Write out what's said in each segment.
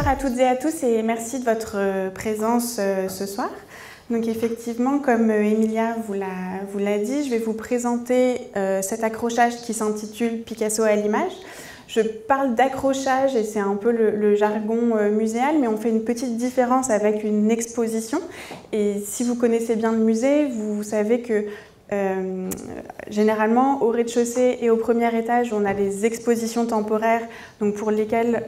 Bonsoir à toutes et à tous et merci de votre présence ce soir. Donc effectivement, comme Emilia vous l'a dit, je vais vous présenter cet accrochage qui s'intitule Picasso à l'image. Je parle d'accrochage et c'est un peu le jargon muséal, mais on fait une petite différence avec une exposition. Et si vous connaissez bien le musée, vous savez que généralement, au rez-de-chaussée et au premier étage, on a des expositions temporaires donc pour lesquelles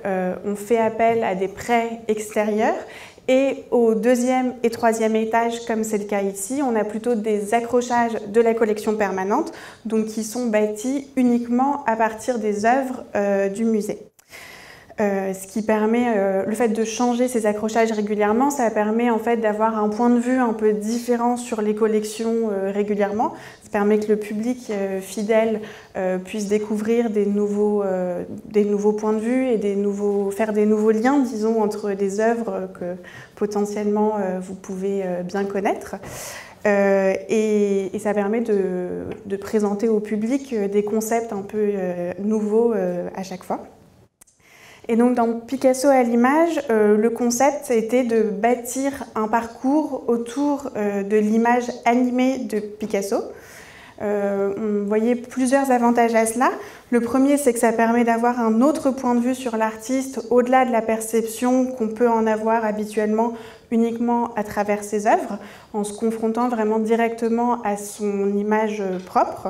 on fait appel à des prêts extérieurs. Et au deuxième et troisième étage, comme c'est le cas ici, on a plutôt des accrochages de la collection permanente, donc qui sont bâtis uniquement à partir des œuvres du musée. Ce qui permet, le fait de changer ces accrochages régulièrement, ça permet en fait d'avoir un point de vue un peu différent sur les collections régulièrement. Ça permet que le public fidèle puisse découvrir des nouveaux points de vue et faire des nouveaux liens, disons, entre des œuvres que potentiellement vous pouvez bien connaître. Et ça permet de présenter au public des concepts un peu nouveaux à chaque fois. Et donc dans Picasso à l'image, le concept était de bâtir un parcours autour de l'image animée de Picasso. On voyait plusieurs avantages à cela. Le premier, c'est que ça permet d'avoir un autre point de vue sur l'artiste au-delà de la perception qu'on peut en avoir habituellement uniquement à travers ses œuvres, en se confrontant vraiment directement à son image propre.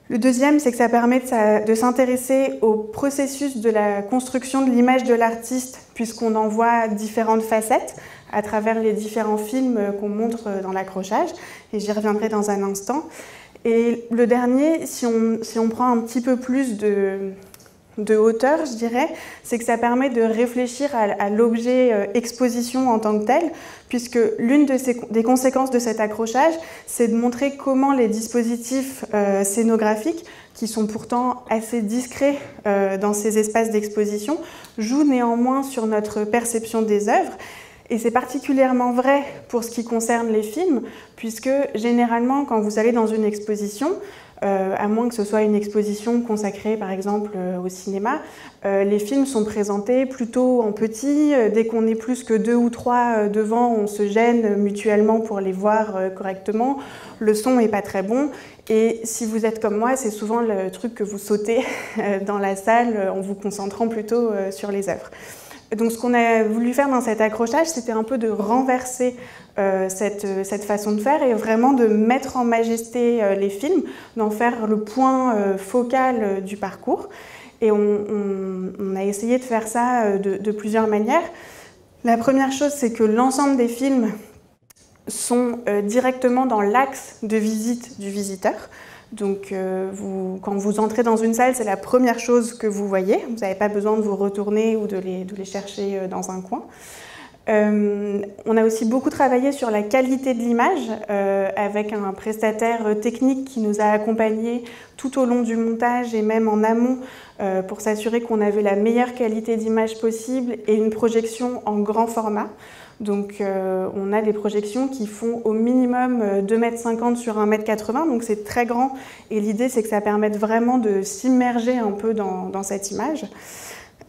Le deuxième, c'est que ça permet de s'intéresser au processus de la construction de l'image de l'artiste, puisqu'on en voit différentes facettes à travers les différents films qu'on montre dans l'accrochage, et j'y reviendrai dans un instant. Et le dernier, si on prend un petit peu plus de hauteur, je dirais, c'est que ça permet de réfléchir à l'objet exposition en tant que tel, puisque l'une des conséquences de cet accrochage, c'est de montrer comment les dispositifs scénographiques, qui sont pourtant assez discrets dans ces espaces d'exposition, jouent néanmoins sur notre perception des œuvres. Et c'est particulièrement vrai pour ce qui concerne les films, puisque généralement, quand vous allez dans une exposition, à moins que ce soit une exposition consacrée par exemple au cinéma, les films sont présentés plutôt en petit. Dès qu'on est plus que 2 ou 3 devant, on se gêne mutuellement pour les voir correctement. Le son n'est pas très bon. Et si vous êtes comme moi, c'est souvent le truc que vous sautez dans la salle en vous concentrant plutôt sur les œuvres. Donc ce qu'on a voulu faire dans cet accrochage, c'était un peu de renverser cette façon de faire et vraiment de mettre en majesté les films, d'en faire le point focal du parcours. Et on a essayé de faire ça de plusieurs manières. La première chose, c'est que l'ensemble des films sont directement dans l'axe de visite du visiteur. Donc quand vous entrez dans une salle, c'est la première chose que vous voyez. Vous n'avez pas besoin de vous retourner ou de les chercher dans un coin. On a aussi beaucoup travaillé sur la qualité de l'image avec un prestataire technique qui nous a accompagnés tout au long du montage et même en amont pour s'assurer qu'on avait la meilleure qualité d'image possible et une projection en grand format. Donc on a des projections qui font au minimum 2,50 m sur 1,80 m, donc c'est très grand. Et l'idée, c'est que ça permette vraiment de s'immerger un peu dans cette image.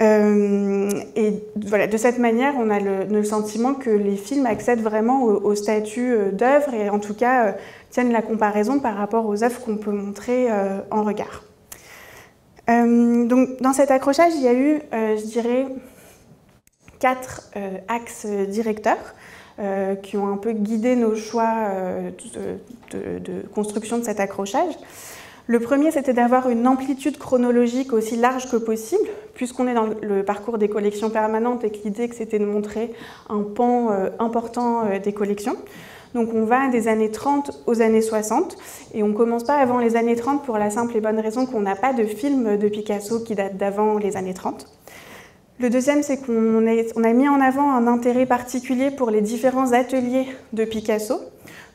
Et voilà, de cette manière, on a le sentiment que les films accèdent vraiment au statut d'œuvre et en tout cas tiennent la comparaison par rapport aux œuvres qu'on peut montrer en regard. Donc dans cet accrochage, il y a eu, je dirais, 4 axes directeurs qui ont un peu guidé nos choix de construction de cet accrochage. Le premier, c'était d'avoir une amplitude chronologique aussi large que possible, puisqu'on est dans le parcours des collections permanentes et que l'idée, c'était de montrer un pan important des collections. Donc on va des années 30 aux années 60, et on ne commence pas avant les années 30 pour la simple et bonne raison qu'on n'a pas de film de Picasso qui date d'avant les années 30. Le deuxième, c'est qu'on a mis en avant un intérêt particulier pour les différents ateliers de Picasso.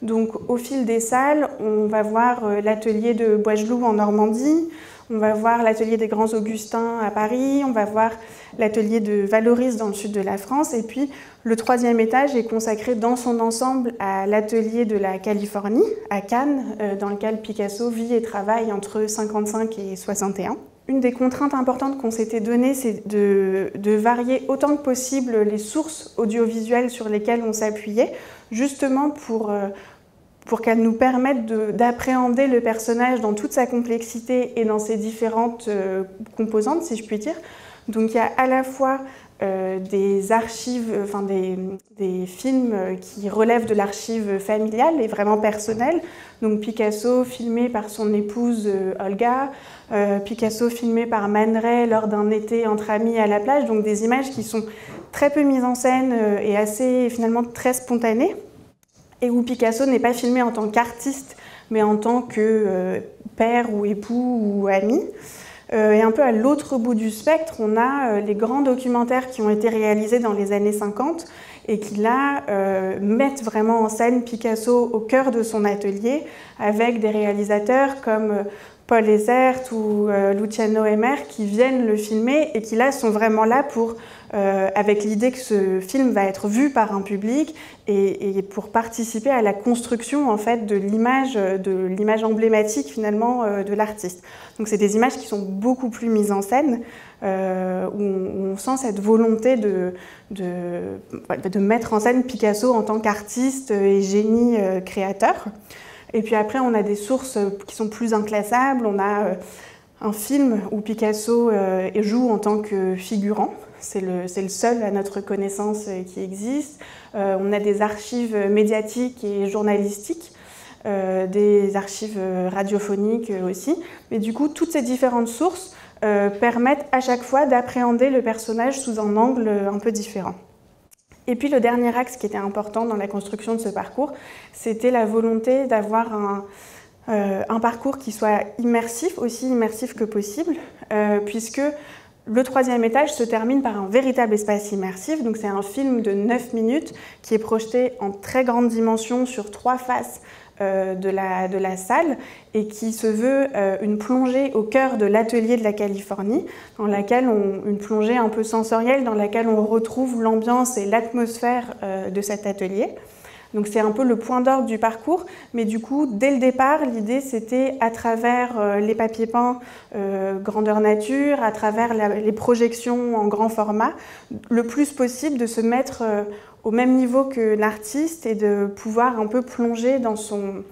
Donc au fil des salles, on va voir l'atelier de Boigelou en Normandie, on va voir l'atelier des Grands Augustins à Paris, on va voir l'atelier de Valoris dans le sud de la France, et puis le troisième étage est consacré dans son ensemble à l'atelier de la Californie, à Cannes, dans lequel Picasso vit et travaille entre 1955 et 1961. une des contraintes importantes qu'on s'était données, c'est de varier autant que possible les sources audiovisuelles sur lesquelles on s'appuyait, justement pour qu'elles nous permettent d'appréhender le personnage dans toute sa complexité et dans ses différentes composantes, si je puis dire. Donc il y a à la fois des archives, enfin des films qui relèvent de l'archive familiale et vraiment personnelle. Donc Picasso filmé par son épouse Olga, Picasso filmé par Man Ray lors d'un été entre amis à la plage. Donc des images qui sont très peu mises en scène et assez finalement très spontanées. Et où Picasso n'est pas filmé en tant qu'artiste, mais en tant que père ou époux ou ami. Et un peu à l'autre bout du spectre, on a les grands documentaires qui ont été réalisés dans les années 50 et qui là mettent vraiment en scène Picasso au cœur de son atelier avec des réalisateurs comme Paul Ezert ou Luciano Emer qui viennent le filmer et qui là sont vraiment là pour, avec l'idée que ce film va être vu par un public et pour participer à la construction en fait de l'image emblématique finalement de l'artiste. Donc c'est des images qui sont beaucoup plus mises en scène, où on sent cette volonté de mettre en scène Picasso en tant qu'artiste et génie créateur. Et puis après, on a des sources qui sont plus inclassables. On a un film où Picasso joue en tant que figurant. C'est le seul à notre connaissance qui existe. On a des archives médiatiques et journalistiques, des archives radiophoniques aussi. Mais du coup, toutes ces différentes sources permettent à chaque fois d'appréhender le personnage sous un angle un peu différent. Et puis le dernier axe qui était important dans la construction de ce parcours, c'était la volonté d'avoir un parcours qui soit immersif, aussi immersif que possible, puisque le troisième étage se termine par un véritable espace immersif. Donc c'est un film de 9 minutes qui est projeté en très grande dimension sur 3 faces de la salle et qui se veut une plongée au cœur de l'atelier de la Californie, dans laquelle une plongée un peu sensorielle dans laquelle on retrouve l'ambiance et l'atmosphère de cet atelier. Donc c'est un peu le point d'orgue du parcours, mais du coup, dès le départ, l'idée c'était à travers les papiers peints grandeur nature, à travers les projections en grand format, le plus possible de se mettre au même niveau que l'artiste et de pouvoir un peu plonger dans son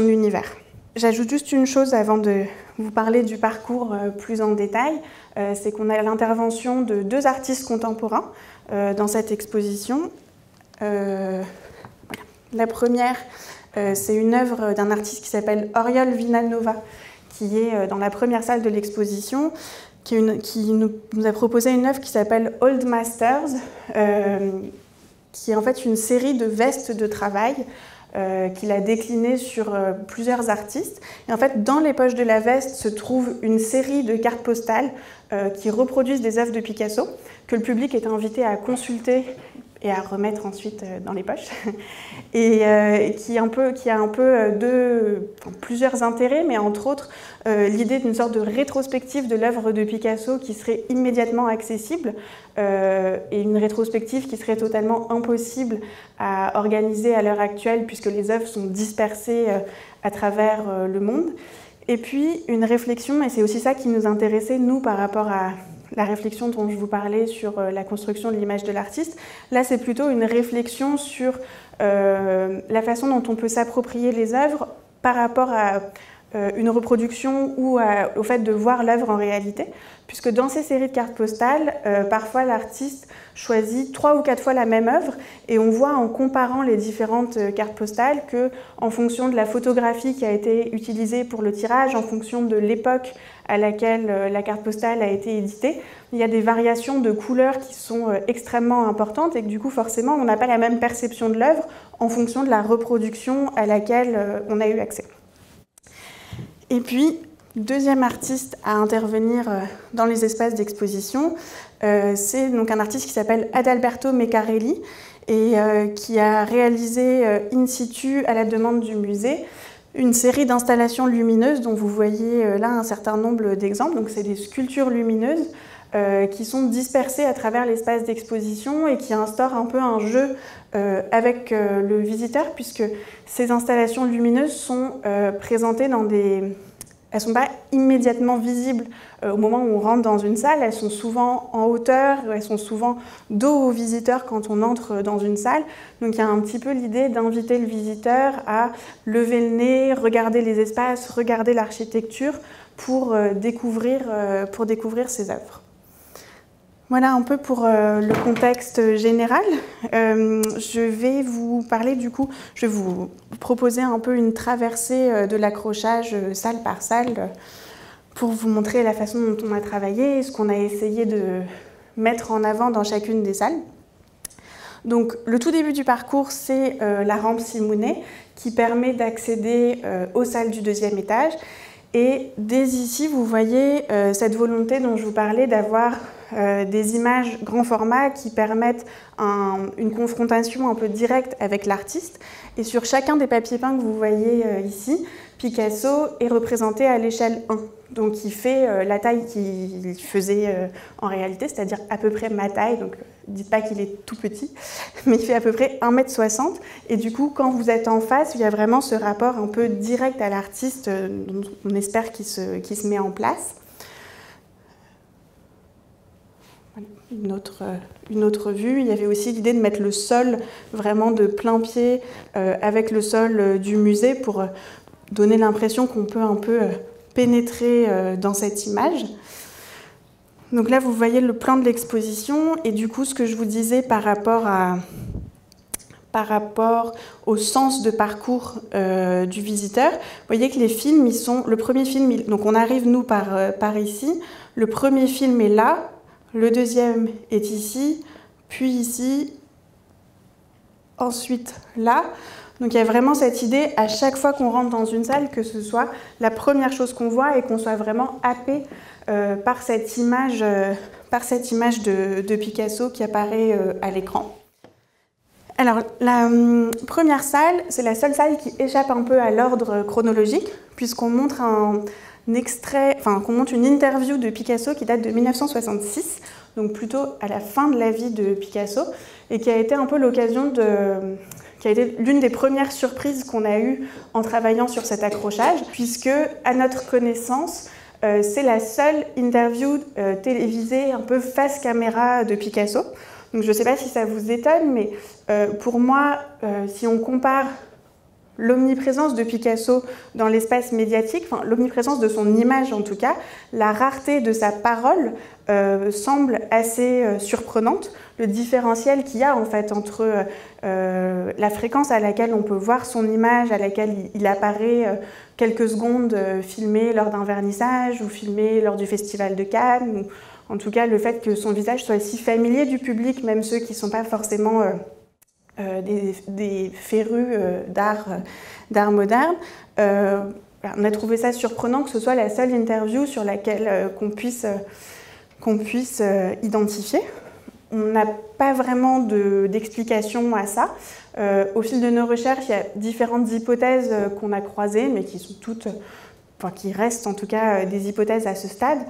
univers. J'ajoute juste une chose avant de vous parler du parcours plus en détail, c'est qu'on a l'intervention de 2 artistes contemporains dans cette exposition. La première, c'est une œuvre d'un artiste qui s'appelle Oriol Vilanova, qui est dans la première salle de l'exposition, qui nous a proposé une œuvre qui s'appelle Old Masters, qui est en fait une série de vestes de travail qu'il a déclinées sur plusieurs artistes. Et en fait, dans les poches de la veste se trouve une série de cartes postales qui reproduisent des œuvres de Picasso, que le public est invité à consulter et à remettre ensuite dans les poches, et qui a un peu plusieurs intérêts, mais entre autres l'idée d'une sorte de rétrospective de l'œuvre de Picasso qui serait immédiatement accessible, et une rétrospective qui serait totalement impossible à organiser à l'heure actuelle puisque les œuvres sont dispersées à travers le monde. Et puis une réflexion, et c'est aussi ça qui nous intéressait, nous, par rapport à la réflexion dont je vous parlais sur la construction de l'image de l'artiste. Là, c'est plutôt une réflexion sur la façon dont on peut s'approprier les œuvres par rapport à une reproduction ou au fait de voir l'œuvre en réalité, puisque dans ces séries de cartes postales, parfois l'artiste choisit 3 ou 4 fois la même œuvre et on voit en comparant les différentes cartes postales que, en fonction de la photographie qui a été utilisée pour le tirage, en fonction de l'époque à laquelle la carte postale a été éditée, il y a des variations de couleurs qui sont extrêmement importantes et que du coup forcément on n'a pas la même perception de l'œuvre en fonction de la reproduction à laquelle on a eu accès. Et puis, deuxième artiste à intervenir dans les espaces d'exposition, c'est donc un artiste qui s'appelle Adalberto Meccarelli et qui a réalisé in situ, à la demande du musée, une série d'installations lumineuses dont vous voyez là un certain nombre d'exemples. Donc c'est des sculptures lumineuses qui sont dispersées à travers l'espace d'exposition et qui instaurent un peu un jeu avec le visiteur, puisque ces installations lumineuses sont présentées dans des elles sont pas immédiatement visibles au moment où on rentre dans une salle, elles sont souvent en hauteur, elles sont souvent dos aux visiteurs quand on entre dans une salle. Donc il y a un petit peu l'idée d'inviter le visiteur à lever le nez, regarder les espaces, regarder l'architecture pour découvrir ces œuvres. Voilà un peu pour le contexte général. Je vais vous parler du coup, je vais vous proposer un peu une traversée de l'accrochage salle par salle pour vous montrer la façon dont on a travaillé et ce qu'on a essayé de mettre en avant dans chacune des salles. Donc le tout début du parcours, c'est la rampe Simounet qui permet d'accéder aux salles du deuxième étage. Et dès ici, vous voyez cette volonté dont je vous parlais d'avoir des images grand format qui permettent une confrontation un peu directe avec l'artiste. Et sur chacun des papiers peints que vous voyez ici, Picasso est représenté à l'échelle 1. Donc il fait la taille qu'il faisait en réalité, c'est-à-dire à peu près ma taille. Donc dites pas qu'il est tout petit, mais il fait à peu près 1,60 m. Et du coup, quand vous êtes en face, il y a vraiment ce rapport un peu direct à l'artiste dont on espère qu'il se met en place. Une autre vue. Il y avait aussi l'idée de mettre le sol vraiment de plein pied avec le sol du musée pour donner l'impression qu'on peut un peu pénétrer dans cette image. Donc là, vous voyez le plan de l'exposition et du coup, ce que je vous disais par rapport au sens de parcours du visiteur, vous voyez que les films, le premier film, donc on arrive nous par ici, le premier film est là, le deuxième est ici, puis ici, ensuite là. Donc il y a vraiment cette idée, à chaque fois qu'on rentre dans une salle, que ce soit la première chose qu'on voit et qu'on soit vraiment happé par cette image de Picasso qui apparaît à l'écran. Alors la première salle, c'est la seule salle qui échappe un peu à l'ordre chronologique, puisqu'on montre qu'on montre une interview de Picasso qui date de 1966, donc plutôt à la fin de la vie de Picasso, et qui a été un peu qui a été l'une des premières surprises qu'on a eues en travaillant sur cet accrochage, puisque, à notre connaissance, c'est la seule interview télévisée un peu face caméra de Picasso. Donc je ne sais pas si ça vous étonne, mais pour moi, si on compare l'omniprésence de Picasso dans l'espace médiatique, enfin, l'omniprésence de son image en tout cas, la rareté de sa parole semble assez surprenante. Le différentiel qu'il y a en fait entre la fréquence à laquelle on peut voir son image, à laquelle il apparaît quelques secondes filmé lors d'un vernissage ou filmé lors du Festival de Cannes, ou en tout cas le fait que son visage soit si familier du public, même ceux qui ne sont pas forcément des férus d'art moderne. On a trouvé ça surprenant que ce soit la seule interview sur laquelle qu'on puisse identifier. On n'a pas vraiment d'explication à ça. Au fil de nos recherches, il y a différentes hypothèses qu'on a croisées, mais qui sont toutes, qui restent en tout cas des hypothèses à ce stade.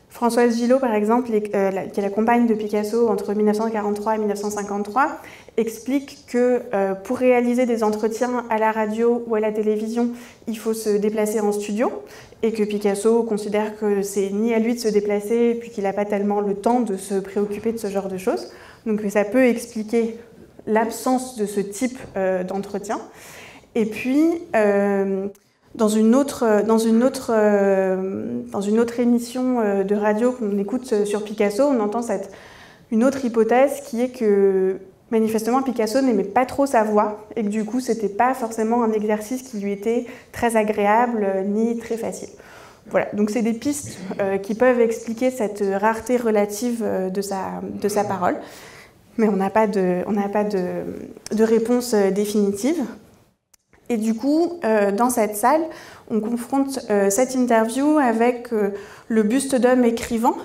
Françoise Gillot, par exemple, qui est la compagne de Picasso entre 1943 et 1953, explique que pour réaliser des entretiens à la radio ou à la télévision, il faut se déplacer en studio, et que Picasso considère que c'est ni à lui de se déplacer, puis qu'il n'a pas tellement le temps de se préoccuper de ce genre de choses. Donc ça peut expliquer l'absence de ce type d'entretien. Et puis, dans une autre émission de radio qu'on écoute sur Picasso, on entend une autre hypothèse qui est que manifestement Picasso n'aimait pas trop sa voix et que du coup c'était pas forcément un exercice qui lui était très agréable ni très facile. Voilà, donc c'est des pistes qui peuvent expliquer cette rareté relative de sa parole, mais on n'a pas de réponse définitive. Et du coup, dans cette salle, on confronte cette interview avec le buste d'homme écrivant,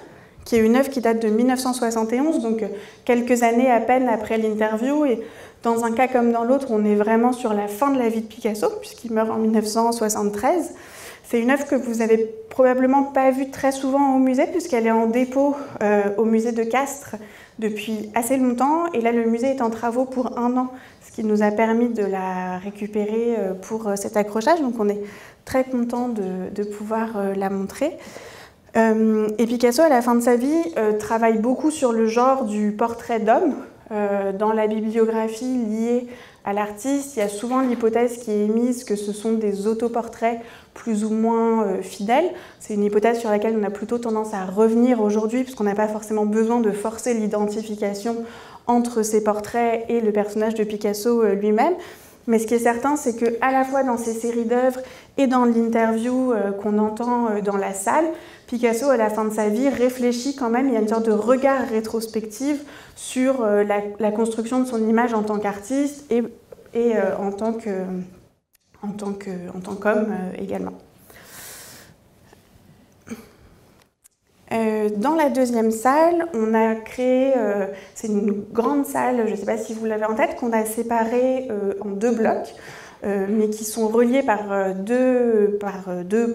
qui est une œuvre qui date de 1971, donc quelques années à peine après l'interview. Et dans un cas comme dans l'autre, on est vraiment sur la fin de la vie de Picasso, puisqu'il meurt en 1973. C'est une œuvre que vous n'avez probablement pas vue très souvent au musée, puisqu'elle est en dépôt au musée de Castres depuis assez longtemps. Et là, le musée est en travaux pour 1 an, ce ce qui nous a permis de la récupérer pour cet accrochage. Donc on est très content de pouvoir la montrer. Et Picasso, à la fin de sa vie, travaille beaucoup sur le genre du portrait d'homme. Dans la bibliographie liée à l'artiste, il y a souvent l'hypothèse qui est émise que ce sont des autoportraits plus ou moins fidèles. C'est une hypothèse sur laquelle on a plutôt tendance à revenir aujourd'hui, puisqu'on n'a pas forcément besoin de forcer l'identification entre ces portraits et le personnage de Picasso lui-même. Mais ce qui est certain, c'est qu'à la fois dans ces séries d'œuvres et dans l'interview qu'on entend dans la salle, Picasso, à la fin de sa vie, réfléchit quand même, il y a une sorte de regard rétrospectif sur la construction de son image en tant qu'artiste et en tant qu'homme également. Dans la deuxième salle, on a créé, c'est une grande salle, je ne sais pas si vous l'avez en tête, qu'on a séparée en deux blocs, mais qui sont reliés par deux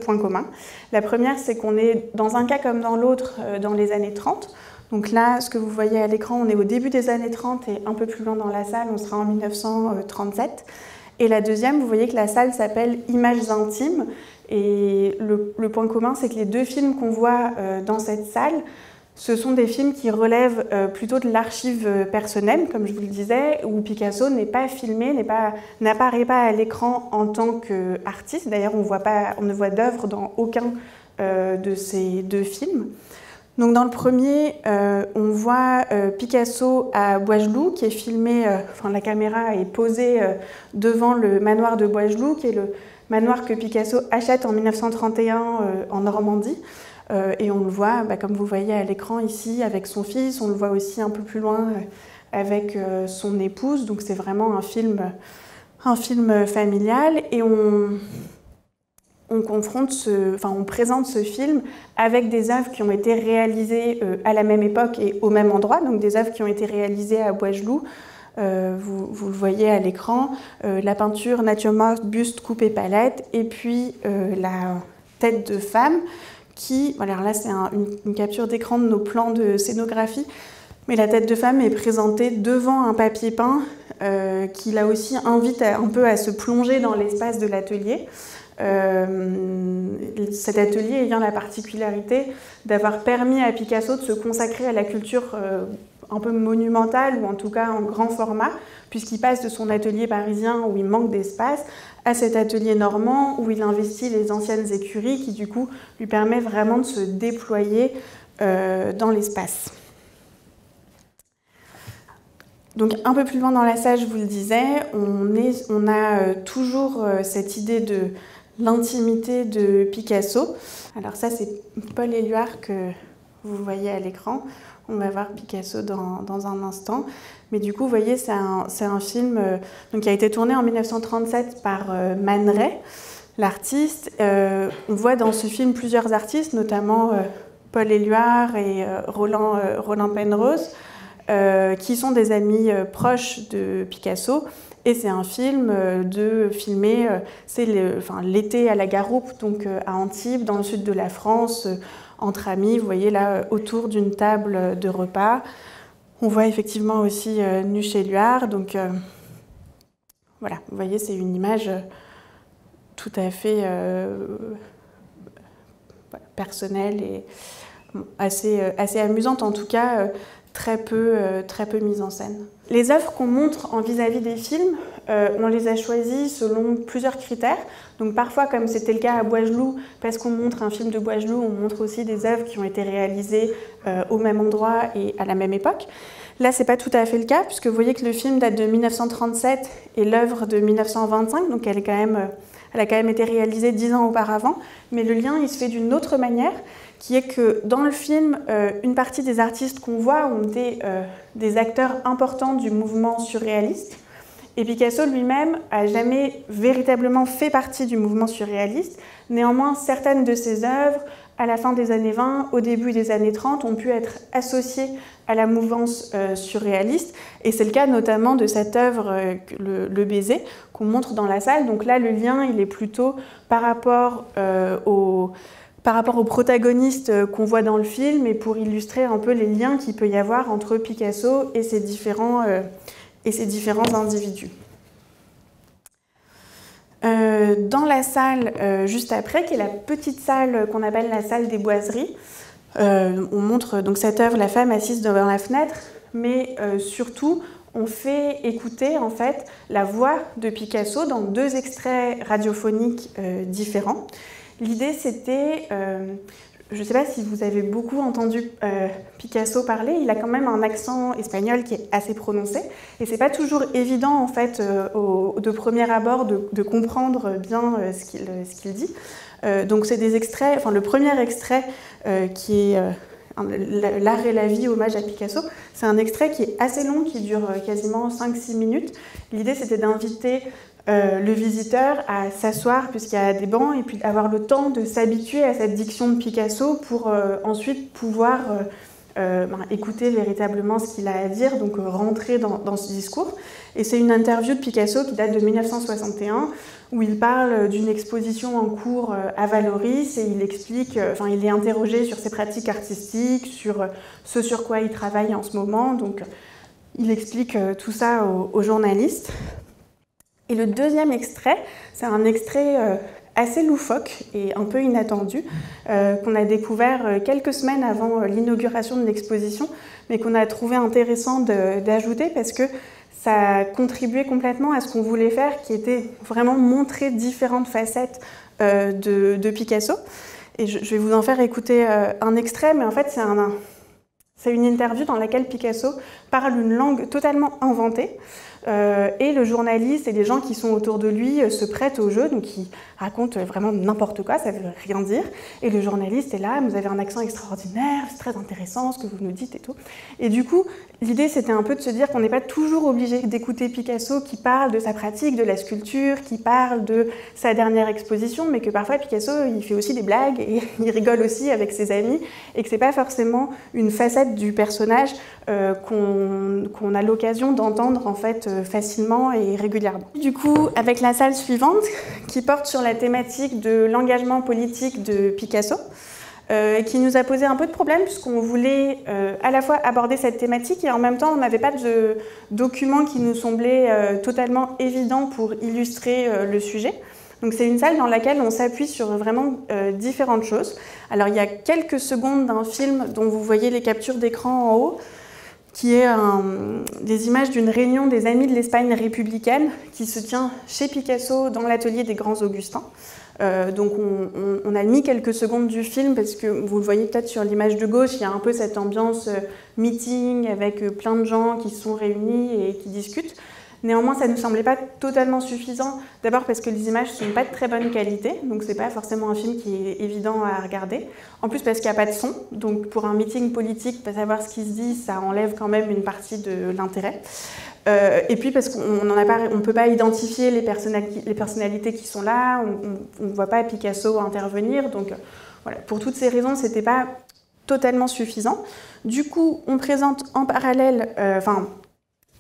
points communs. La première, c'est qu'on est dans un cas comme dans l'autre dans les années 30. Donc là, ce que vous voyez à l'écran, on est au début des années 30 et un peu plus loin dans la salle, on sera en 1937. Et la deuxième, vous voyez que la salle s'appelle Images intimes. Et le point commun, c'est que les deux films qu'on voit dans cette salle, ce sont des films qui relèvent plutôt de l'archive personnelle, comme je vous le disais, où Picasso n'est pas filmé, n'apparaît pas à l'écran en tant qu'artiste. D'ailleurs, on ne voit d'œuvre dans aucun de ces deux films. Donc dans le premier, on voit Picasso à Boisgeloup, qui est filmé, la caméra est posée devant le manoir de Boisgeloup, qui est le manoir que Picasso achète en 1931 en Normandie. Et on le voit, comme vous voyez à l'écran ici, avec son fils. On le voit aussi un peu plus loin avec son épouse. Donc c'est vraiment un film familial. Et on présente ce film avec des œuvres qui ont été réalisées à la même époque et au même endroit. Donc des œuvres qui ont été réalisées à Boisgeloup. Vous le voyez à l'écran, la peinture nature morte, buste, coupe et palette, et puis la tête de femme qui, alors là c'est une capture d'écran de nos plans de scénographie, mais la tête de femme est présentée devant un papier peint qui là aussi invite un peu à se plonger dans l'espace de l'atelier. Cet atelier ayant la particularité d'avoir permis à Picasso de se consacrer à la culture un peu monumentale, ou en tout cas en grand format, puisqu'il passe de son atelier parisien où il manque d'espace à cet atelier normand où il investit les anciennes écuries qui du coup lui permet vraiment de se déployer dans l'espace. Donc un peu plus loin dans la salle, je vous le disais, on a toujours cette idée de l'intimité de Picasso. Alors ça c'est Paul Éluard que vous voyez à l'écran. On va voir Picasso dans un instant. Mais du coup, vous voyez, c'est un film qui a été tourné en 1937 par Man Ray, l'artiste. On voit dans ce film plusieurs artistes, notamment Paul Éluard et Roland Penrose, qui sont des amis proches de Picasso. Et c'est un film filmé, c'est l'été à la Garoupe, donc à Antibes, dans le sud de la France, entre amis, vous voyez là, autour d'une table de repas. On voit effectivement aussi Nuche Éluard, donc voilà, vous voyez, c'est une image tout à fait personnelle et assez amusante, en tout cas très peu mise en scène. Les œuvres qu'on montre en vis-à-vis des films, on les a choisies selon plusieurs critères. Donc parfois, comme c'était le cas à Boisgeloup, parce qu'on montre un film de Boisgeloup, on montre aussi des œuvres qui ont été réalisées au même endroit et à la même époque. Là, c'est pas tout à fait le cas, puisque vous voyez que le film date de 1937 et l'œuvre de 1925, donc elle a quand même été réalisée 10 ans auparavant. Mais le lien, il se fait d'une autre manière, qui est que dans le film, une partie des artistes qu'on voit ont été des acteurs importants du mouvement surréaliste. Et Picasso lui-même n'a jamais véritablement fait partie du mouvement surréaliste. Néanmoins, certaines de ses œuvres, à la fin des années 20, au début des années 30, ont pu être associées à la mouvance surréaliste. Et c'est le cas notamment de cette œuvre, le baiser, qu'on montre dans la salle. Donc là, le lien, il est plutôt par rapport aux protagonistes qu'on voit dans le film, et pour illustrer un peu les liens qu'il peut y avoir entre Picasso et ses différents individus. dans la salle juste après, qui est la petite salle qu'on appelle la salle des boiseries, on montre donc cette œuvre, la femme assise devant la fenêtre, mais surtout on fait écouter en fait la voix de Picasso dans 2 extraits radiophoniques différents. L'idée c'était, je ne sais pas si vous avez beaucoup entendu Picasso parler, il a quand même un accent espagnol qui est assez prononcé et c'est pas toujours évident en fait de premier abord de comprendre bien ce qu'il dit. Donc c'est des extraits, enfin le premier extrait qui est L'art et la vie, hommage à Picasso, c'est un extrait qui est assez long, qui dure quasiment 5-6 minutes. L'idée c'était d'inviter le visiteur à s'asseoir puisqu'il y a des bancs et puis avoir le temps de s'habituer à cette diction de Picasso pour ensuite pouvoir écouter véritablement ce qu'il a à dire, donc rentrer dans ce discours. Et c'est une interview de Picasso qui date de 1961 où il parle d'une exposition en cours à Vallauris et il explique, il est interrogé sur ses pratiques artistiques, sur ce sur quoi il travaille en ce moment, donc il explique tout ça aux journalistes. Et le deuxième extrait, c'est un extrait assez loufoque et un peu inattendu, qu'on a découvert quelques semaines avant l'inauguration de l'exposition, mais qu'on a trouvé intéressant d'ajouter parce que ça contribuait complètement à ce qu'on voulait faire, qui était vraiment montrer différentes facettes de Picasso. Et je vais vous en faire écouter un extrait, mais en fait c'est une interview dans laquelle Picasso parle une langue totalement inventée. Et le journaliste et les gens qui sont autour de lui se prêtent au jeu, donc il raconte vraiment n'importe quoi, ça veut rien dire. Et le journaliste est là, vous avez un accent extraordinaire, c'est très intéressant ce que vous nous dites et tout. Et du coup, l'idée c'était un peu de se dire qu'on n'est pas toujours obligé d'écouter Picasso qui parle de sa pratique, de la sculpture, qui parle de sa dernière exposition, mais que parfois Picasso il fait aussi des blagues et il rigole aussi avec ses amis, et que c'est pas forcément une facette du personnage qu'on a l'occasion d'entendre en fait facilement et régulièrement. Du coup, avec la salle suivante qui porte sur la thématique de l'engagement politique de Picasso, qui nous a posé un peu de problème puisqu'on voulait à la fois aborder cette thématique et en même temps on n'avait pas de document qui nous semblait totalement évident pour illustrer le sujet. Donc c'est une salle dans laquelle on s'appuie sur vraiment différentes choses. Alors il y a quelques secondes d'un film dont vous voyez les captures d'écran en haut, qui est des images d'une réunion des Amis de l'Espagne républicaine qui se tient chez Picasso dans l'atelier des Grands Augustins. Donc on a mis quelques secondes du film parce que vous le voyez peut-être sur l'image de gauche, il y a un peu cette ambiance meeting avec plein de gens qui sont réunis et qui discutent. Néanmoins, ça ne nous semblait pas totalement suffisant, d'abord parce que les images ne sont pas de très bonne qualité, donc ce n'est pas forcément un film qui est évident à regarder. En plus parce qu'il n'y a pas de son, donc pour un meeting politique, pas savoir ce qui se dit, ça enlève quand même une partie de l'intérêt. Et puis parce qu'on ne peut pas identifier les personnalités qui sont là, on ne voit pas Picasso intervenir, donc voilà, pour toutes ces raisons, ce n'était pas totalement suffisant. Du coup, on présente en parallèle,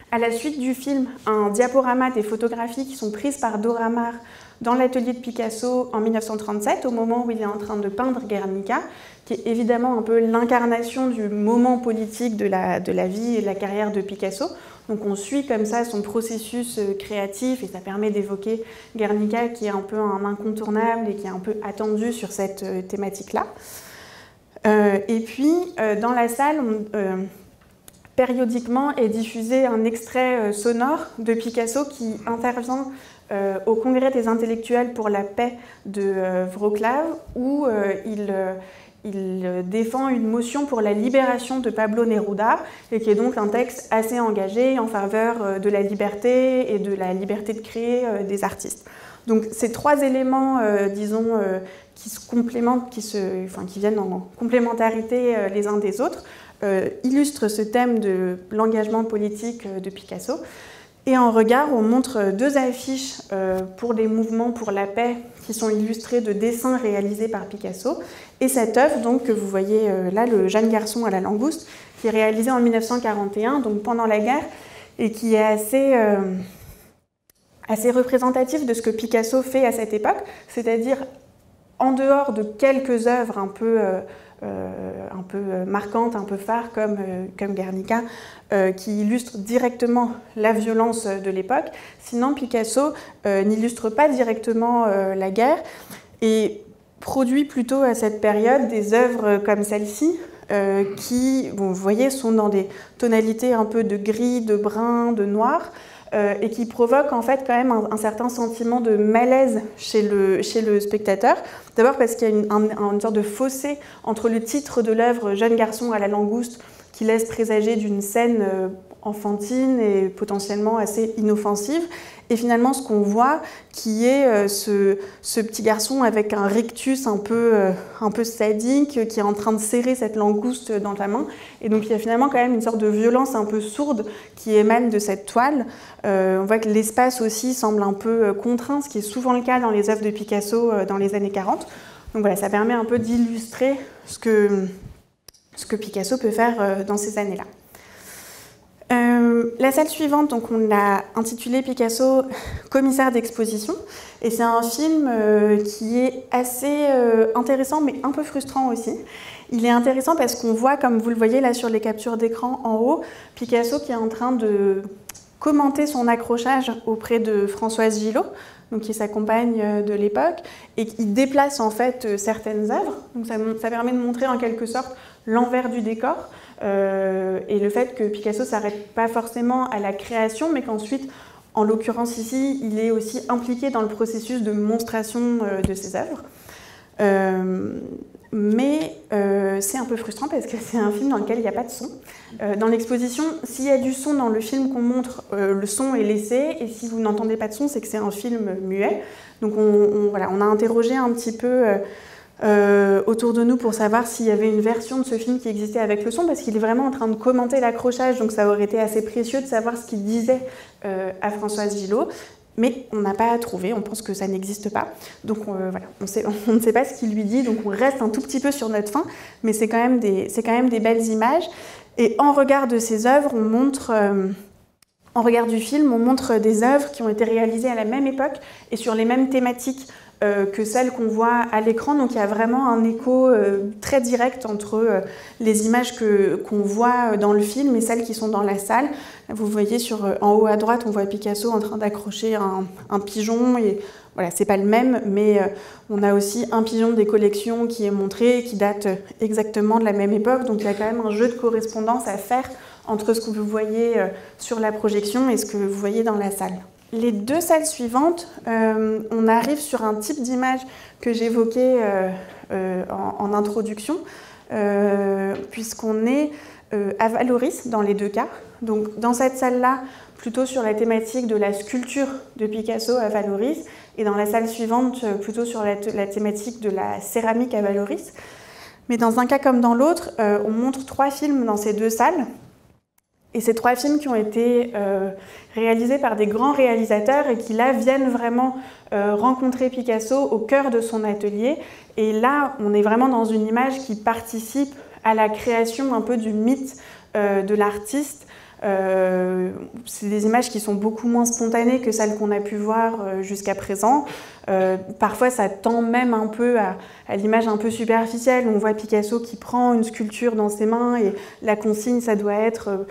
à la suite du film, un diaporama des photographies qui sont prises par Dora Maar dans l'atelier de Picasso en 1937, au moment où il est en train de peindre Guernica, qui est évidemment un peu l'incarnation du moment politique de la vie et de la carrière de Picasso. Donc on suit comme ça son processus créatif et ça permet d'évoquer Guernica qui est un peu un incontournable et qui est un peu attendu sur cette thématique-là. Et puis dans la salle, périodiquement est diffusé un extrait sonore de Picasso qui intervient au Congrès des intellectuels pour la paix de Wrocław, où il défend une motion pour la libération de Pablo Neruda, et qui est donc un texte assez engagé en faveur de la liberté et de la liberté de créer des artistes. Donc ces trois éléments, disons, qui se complémentent, qui viennent en complémentarité les uns des autres, illustrent ce thème de l'engagement politique de Picasso. Et en regard, on montre deux affiches pour les mouvements pour la paix qui sont illustrées de dessins réalisés par Picasso. Et cette œuvre donc, que vous voyez là, le Jeune garçon à la langouste, qui est réalisé en 1941, donc pendant la guerre, et qui est assez représentatif de ce que Picasso fait à cette époque, c'est-à-dire en dehors de quelques œuvres un peu marquantes, un peu phares, comme Guernica, qui illustrent directement la violence de l'époque. Sinon, Picasso n'illustre pas directement la guerre et produit plutôt à cette période des œuvres comme celle-ci, qui, bon, vous voyez, sont dans des tonalités un peu de gris, de brun, de noir, et qui provoquent en fait quand même un certain sentiment de malaise chez le spectateur. D'abord parce qu'il y a une sorte de fossé entre le titre de l'œuvre « Jeune garçon à la langouste » qui laisse présager d'une scène enfantine et potentiellement assez inoffensive, et finalement ce qu'on voit qui est ce petit garçon avec un rictus un peu sadique qui est en train de serrer cette langouste dans la main. Et donc il y a finalement quand même une sorte de violence un peu sourde qui émane de cette toile. On voit que l'espace aussi semble un peu contraint, ce qui est souvent le cas dans les œuvres de Picasso dans les années 40. Donc voilà, ça permet un peu d'illustrer ce que Picasso peut faire dans ces années-là. La salle suivante, donc on l'a intitulée Picasso, commissaire d'exposition, et c'est un film qui est assez intéressant mais un peu frustrant aussi. Il est intéressant parce qu'on voit, comme vous le voyez là sur les captures d'écran en haut, Picasso qui est en train de commenter son accrochage auprès de Françoise Gillot, donc qui est sa compagne de l'époque, et qui déplace en fait certaines œuvres. Donc ça permet de montrer en quelque sorte l'envers du décor. Et le fait que Picasso ne s'arrête pas forcément à la création, mais qu'ensuite, en l'occurrence ici, il est aussi impliqué dans le processus de monstration de ses œuvres. Mais c'est un peu frustrant parce que c'est un film dans lequel il n'y a pas de son. Dans l'exposition, s'il y a du son dans le film qu'on montre, le son est laissé, et si vous n'entendez pas de son, c'est que c'est un film muet. Donc voilà, on a interrogé un petit peu autour de nous pour savoir s'il y avait une version de ce film qui existait avec le son, parce qu'il est vraiment en train de commenter l'accrochage, donc ça aurait été assez précieux de savoir ce qu'il disait à Françoise Gillot, mais on n'a pas trouvé, on pense que ça n'existe pas. Donc voilà, on ne sait pas ce qu'il lui dit, donc on reste un tout petit peu sur notre faim, mais c'est quand même des belles images. Et en regard de ces œuvres, on montre... en regard du film, on montre des œuvres qui ont été réalisées à la même époque et sur les mêmes thématiques que celles qu'on voit à l'écran. Donc il y a vraiment un écho très direct entre les images qu'on voit dans le film et celles qui sont dans la salle. Vous voyez en haut à droite, on voit Picasso en train d'accrocher un pigeon. Et voilà, c'est pas le même, mais on a aussi un pigeon des collections qui est montré, qui date exactement de la même époque. Donc il y a quand même un jeu de correspondance à faire entre ce que vous voyez sur la projection et ce que vous voyez dans la salle. Les deux salles suivantes, on arrive sur un type d'image que j'évoquais en introduction, puisqu'on est à Vallauris dans les deux cas. Donc dans cette salle-là, plutôt sur la thématique de la sculpture de Picasso à Vallauris, et dans la salle suivante, plutôt sur la thématique de la céramique à Vallauris. Mais dans un cas comme dans l'autre, on montre 3 films dans ces deux salles. Et ces 3 films qui ont été réalisés par des grands réalisateurs et qui là viennent vraiment rencontrer Picasso au cœur de son atelier. Et là, on est vraiment dans une image qui participe à la création un peu du mythe de l'artiste. C'est des images qui sont beaucoup moins spontanées que celles qu'on a pu voir jusqu'à présent. Parfois, ça tend même un peu à l'image un peu superficielle. On voit Picasso qui prend une sculpture dans ses mains et la consigne, ça doit être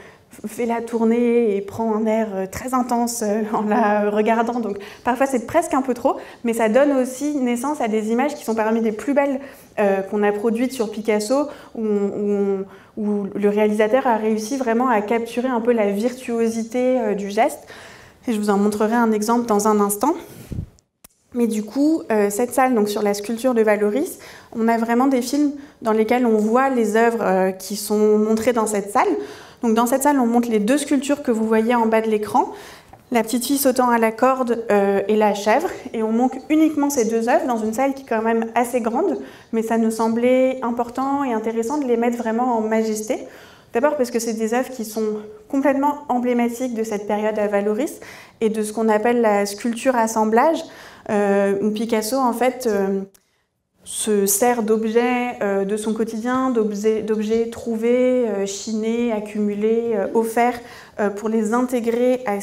fait-la tourner et prend un air très intense en la regardant. Donc parfois, c'est presque un peu trop, mais ça donne aussi naissance à des images qui sont parmi les plus belles qu'on a produites sur Picasso, où le réalisateur a réussi vraiment à capturer un peu la virtuosité du geste. Et je vous en montrerai un exemple dans un instant. Mais du coup, cette salle, donc sur la sculpture de Vallauris, on a vraiment des films dans lesquels on voit les œuvres qui sont montrées dans cette salle. Donc dans cette salle, on montre les 2 sculptures que vous voyez en bas de l'écran, la petite fille sautant à la corde et la chèvre, et on montre uniquement ces 2 œuvres dans une salle qui est quand même assez grande, mais ça nous semblait important et intéressant de les mettre vraiment en majesté. D'abord parce que c'est des œuvres qui sont complètement emblématiques de cette période à Vallauris et de ce qu'on appelle la sculpture assemblage, où Picasso en fait se sert d'objets de son quotidien, d'objets trouvés, chinés, accumulés, offerts, pour les intégrer à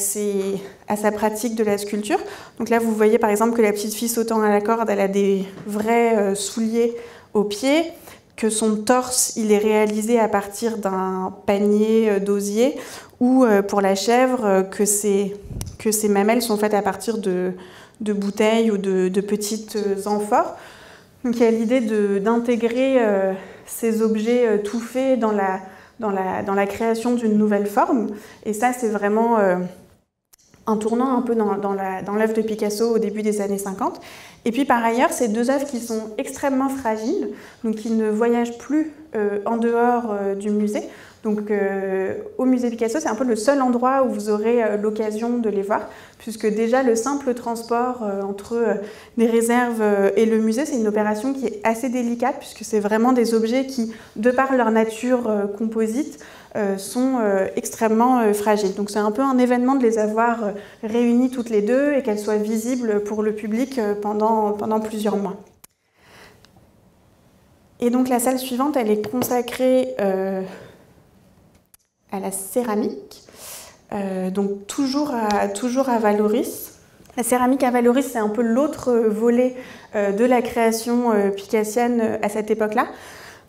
sa pratique de la sculpture. Donc là, vous voyez par exemple que la petite fille sautant à la corde, elle a des vrais souliers aux pieds, que son torse, il est réalisé à partir d'un panier d'osier, ou pour la chèvre, que ses mamelles sont faites à partir de bouteilles ou de petites amphores. Donc il y a l'idée d'intégrer ces objets tout faits dans la création d'une nouvelle forme. Et ça, c'est vraiment un tournant un peu dans l'œuvre de Picasso au début des années 50. Et puis par ailleurs, c'est deux œuvres qui sont extrêmement fragiles, donc qui ne voyagent plus en dehors du musée. Donc au musée Picasso, c'est un peu le seul endroit où vous aurez l'occasion de les voir, puisque déjà le simple transport entre les réserves et le musée, c'est une opération qui est assez délicate, puisque c'est vraiment des objets qui, de par leur nature composite, sont extrêmement fragiles. Donc c'est un peu un événement de les avoir réunies toutes les deux et qu'elles soient visibles pour le public pendant plusieurs mois. Et donc la salle suivante, elle est consacrée à la céramique, donc toujours à Vallauris. La céramique à Vallauris, c'est un peu l'autre volet de la création picassienne à cette époque-là,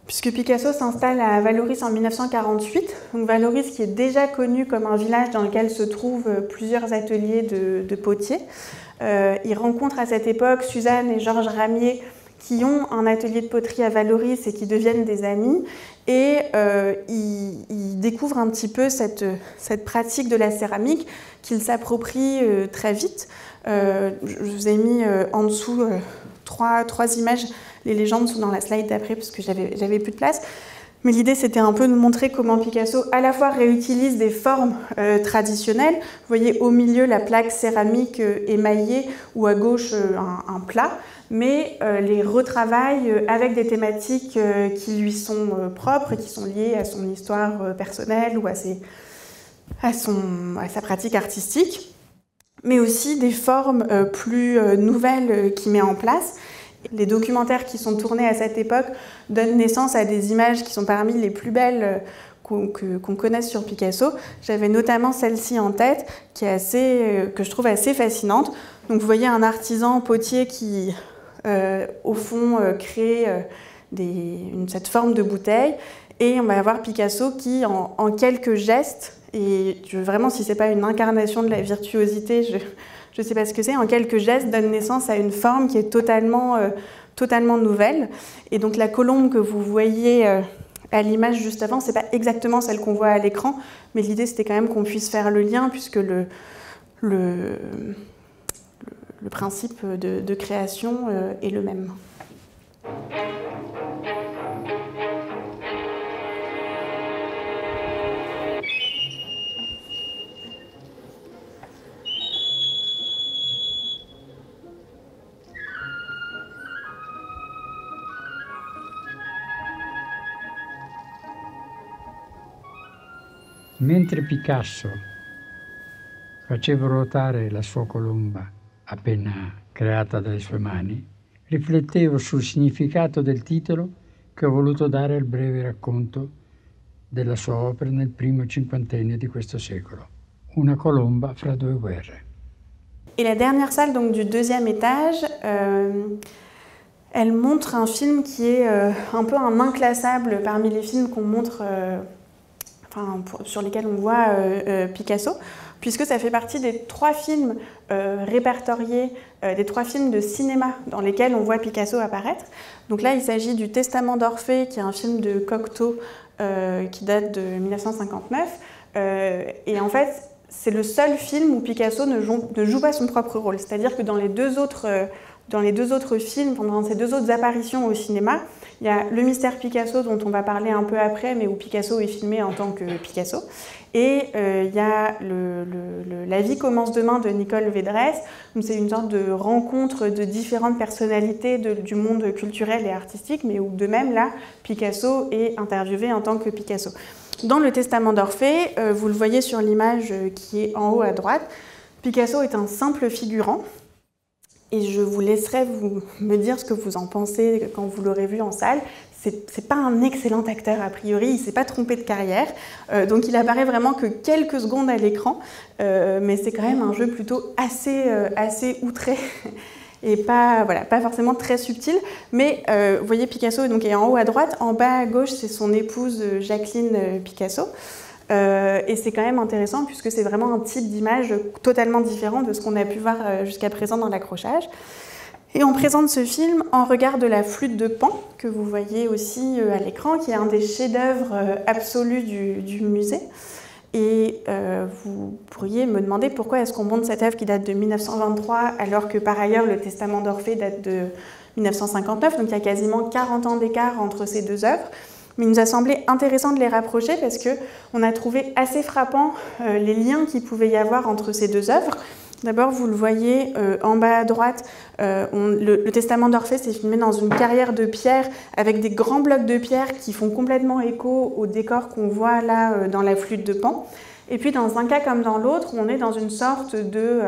puisque Picasso s'installe à Vallauris en 1948. Donc Vallauris qui est déjà connu comme un village dans lequel se trouvent plusieurs ateliers de potiers. Il rencontre à cette époque Suzanne et Georges Ramier, qui ont un atelier de poterie à Vallauris et qui deviennent des amis. Et ils découvrent un petit peu cette pratique de la céramique qu'ils s'approprient très vite. Je vous ai mis en dessous trois images. Les légendes sont dans la slide d'après parce que j'avais plus de place. Mais l'idée, c'était un peu de montrer comment Picasso, à la fois, réutilise des formes traditionnelles. Vous voyez au milieu la plaque céramique émaillée ou à gauche un plat, mais les retravaille avec des thématiques qui lui sont propres, qui sont liées à son histoire personnelle ou à sa pratique artistique, mais aussi des formes plus nouvelles qu'il met en place. Les documentaires qui sont tournés à cette époque donnent naissance à des images qui sont parmi les plus belles qu'on connaisse sur Picasso. J'avais notamment celle-ci en tête, qui est que je trouve assez fascinante. Donc vous voyez un artisan potier qui, au fond, crée cette forme de bouteille. Et on va avoir Picasso qui, en quelques gestes, et vraiment, si ce n'est pas une incarnation de la virtuosité, je ne sais pas ce que c'est, en quelques gestes, donne naissance à une forme qui est totalement nouvelle. Et donc la colombe que vous voyez à l'image juste avant, ce n'est pas exactement celle qu'on voit à l'écran, mais l'idée c'était quand même qu'on puisse faire le lien, puisque le principe de création est le même. Mentre Picasso faceva ruotare la sua colomba appena creata dalle sue mani, riflettevo sul significato del titolo che ho voluto dare al breve racconto della sua opera nel primo cinquantennio di questo secolo, Una colomba fra due guerre. Et la dernière salle donc, du deuxième étage, elle montre un film qui est un peu un inclassable parmi les films qu'on montre, sur lesquels on voit Picasso, puisque ça fait partie des 3 films répertoriés, des 3 films de cinéma dans lesquels on voit Picasso apparaître. Donc là, il s'agit du Testament d'Orphée, qui est un film de Cocteau qui date de 1959. Et en fait, c'est le seul film où Picasso ne joue pas son propre rôle. C'est-à-dire que dans les deux autres films, pendant ces 2 autres apparitions au cinéma, il y a Le Mystère Picasso, dont on va parler un peu après, mais où Picasso est filmé en tant que Picasso. Et il y a La vie commence demain de Nicole Védresse. C'est une sorte de rencontre de différentes personnalités du monde culturel et artistique, mais où de même, là, Picasso est interviewé en tant que Picasso. Dans le Testament d'Orphée, vous le voyez sur l'image qui est en haut à droite, Picasso est un simple figurant. et je vous laisserai me dire ce que vous en pensez quand vous l'aurez vu en salle. C'est pas un excellent acteur a priori, il s'est pas trompé de carrière, donc il apparaît vraiment que quelques secondes à l'écran, mais c'est quand même un jeu plutôt assez outré et pas forcément très subtil. Mais vous voyez, Picasso donc, est en haut à droite, en bas à gauche c'est son épouse Jacqueline Picasso. Et c'est quand même intéressant puisque c'est vraiment un type d'image totalement différent de ce qu'on a pu voir jusqu'à présent dans l'accrochage. Et on présente ce film en regard de la flûte de Pan, que vous voyez aussi à l'écran, qui est un des chefs-d'œuvre absolus du musée. Et vous pourriez me demander pourquoi est-ce qu'on montre cette œuvre qui date de 1923, alors que par ailleurs le Testament d'Orphée date de 1959, donc il y a quasiment 40 ans d'écart entre ces deux œuvres. Mais il nous a semblé intéressant de les rapprocher parce qu'on a trouvé assez frappant les liens qu'il pouvait y avoir entre ces deux œuvres. D'abord, vous le voyez en bas à droite, le Testament d'Orphée s'est filmé dans une carrière de pierre avec des grands blocs de pierre qui font complètement écho au décor qu'on voit là dans la flûte de Pan. Et puis dans un cas comme dans l'autre, on est dans une sorte de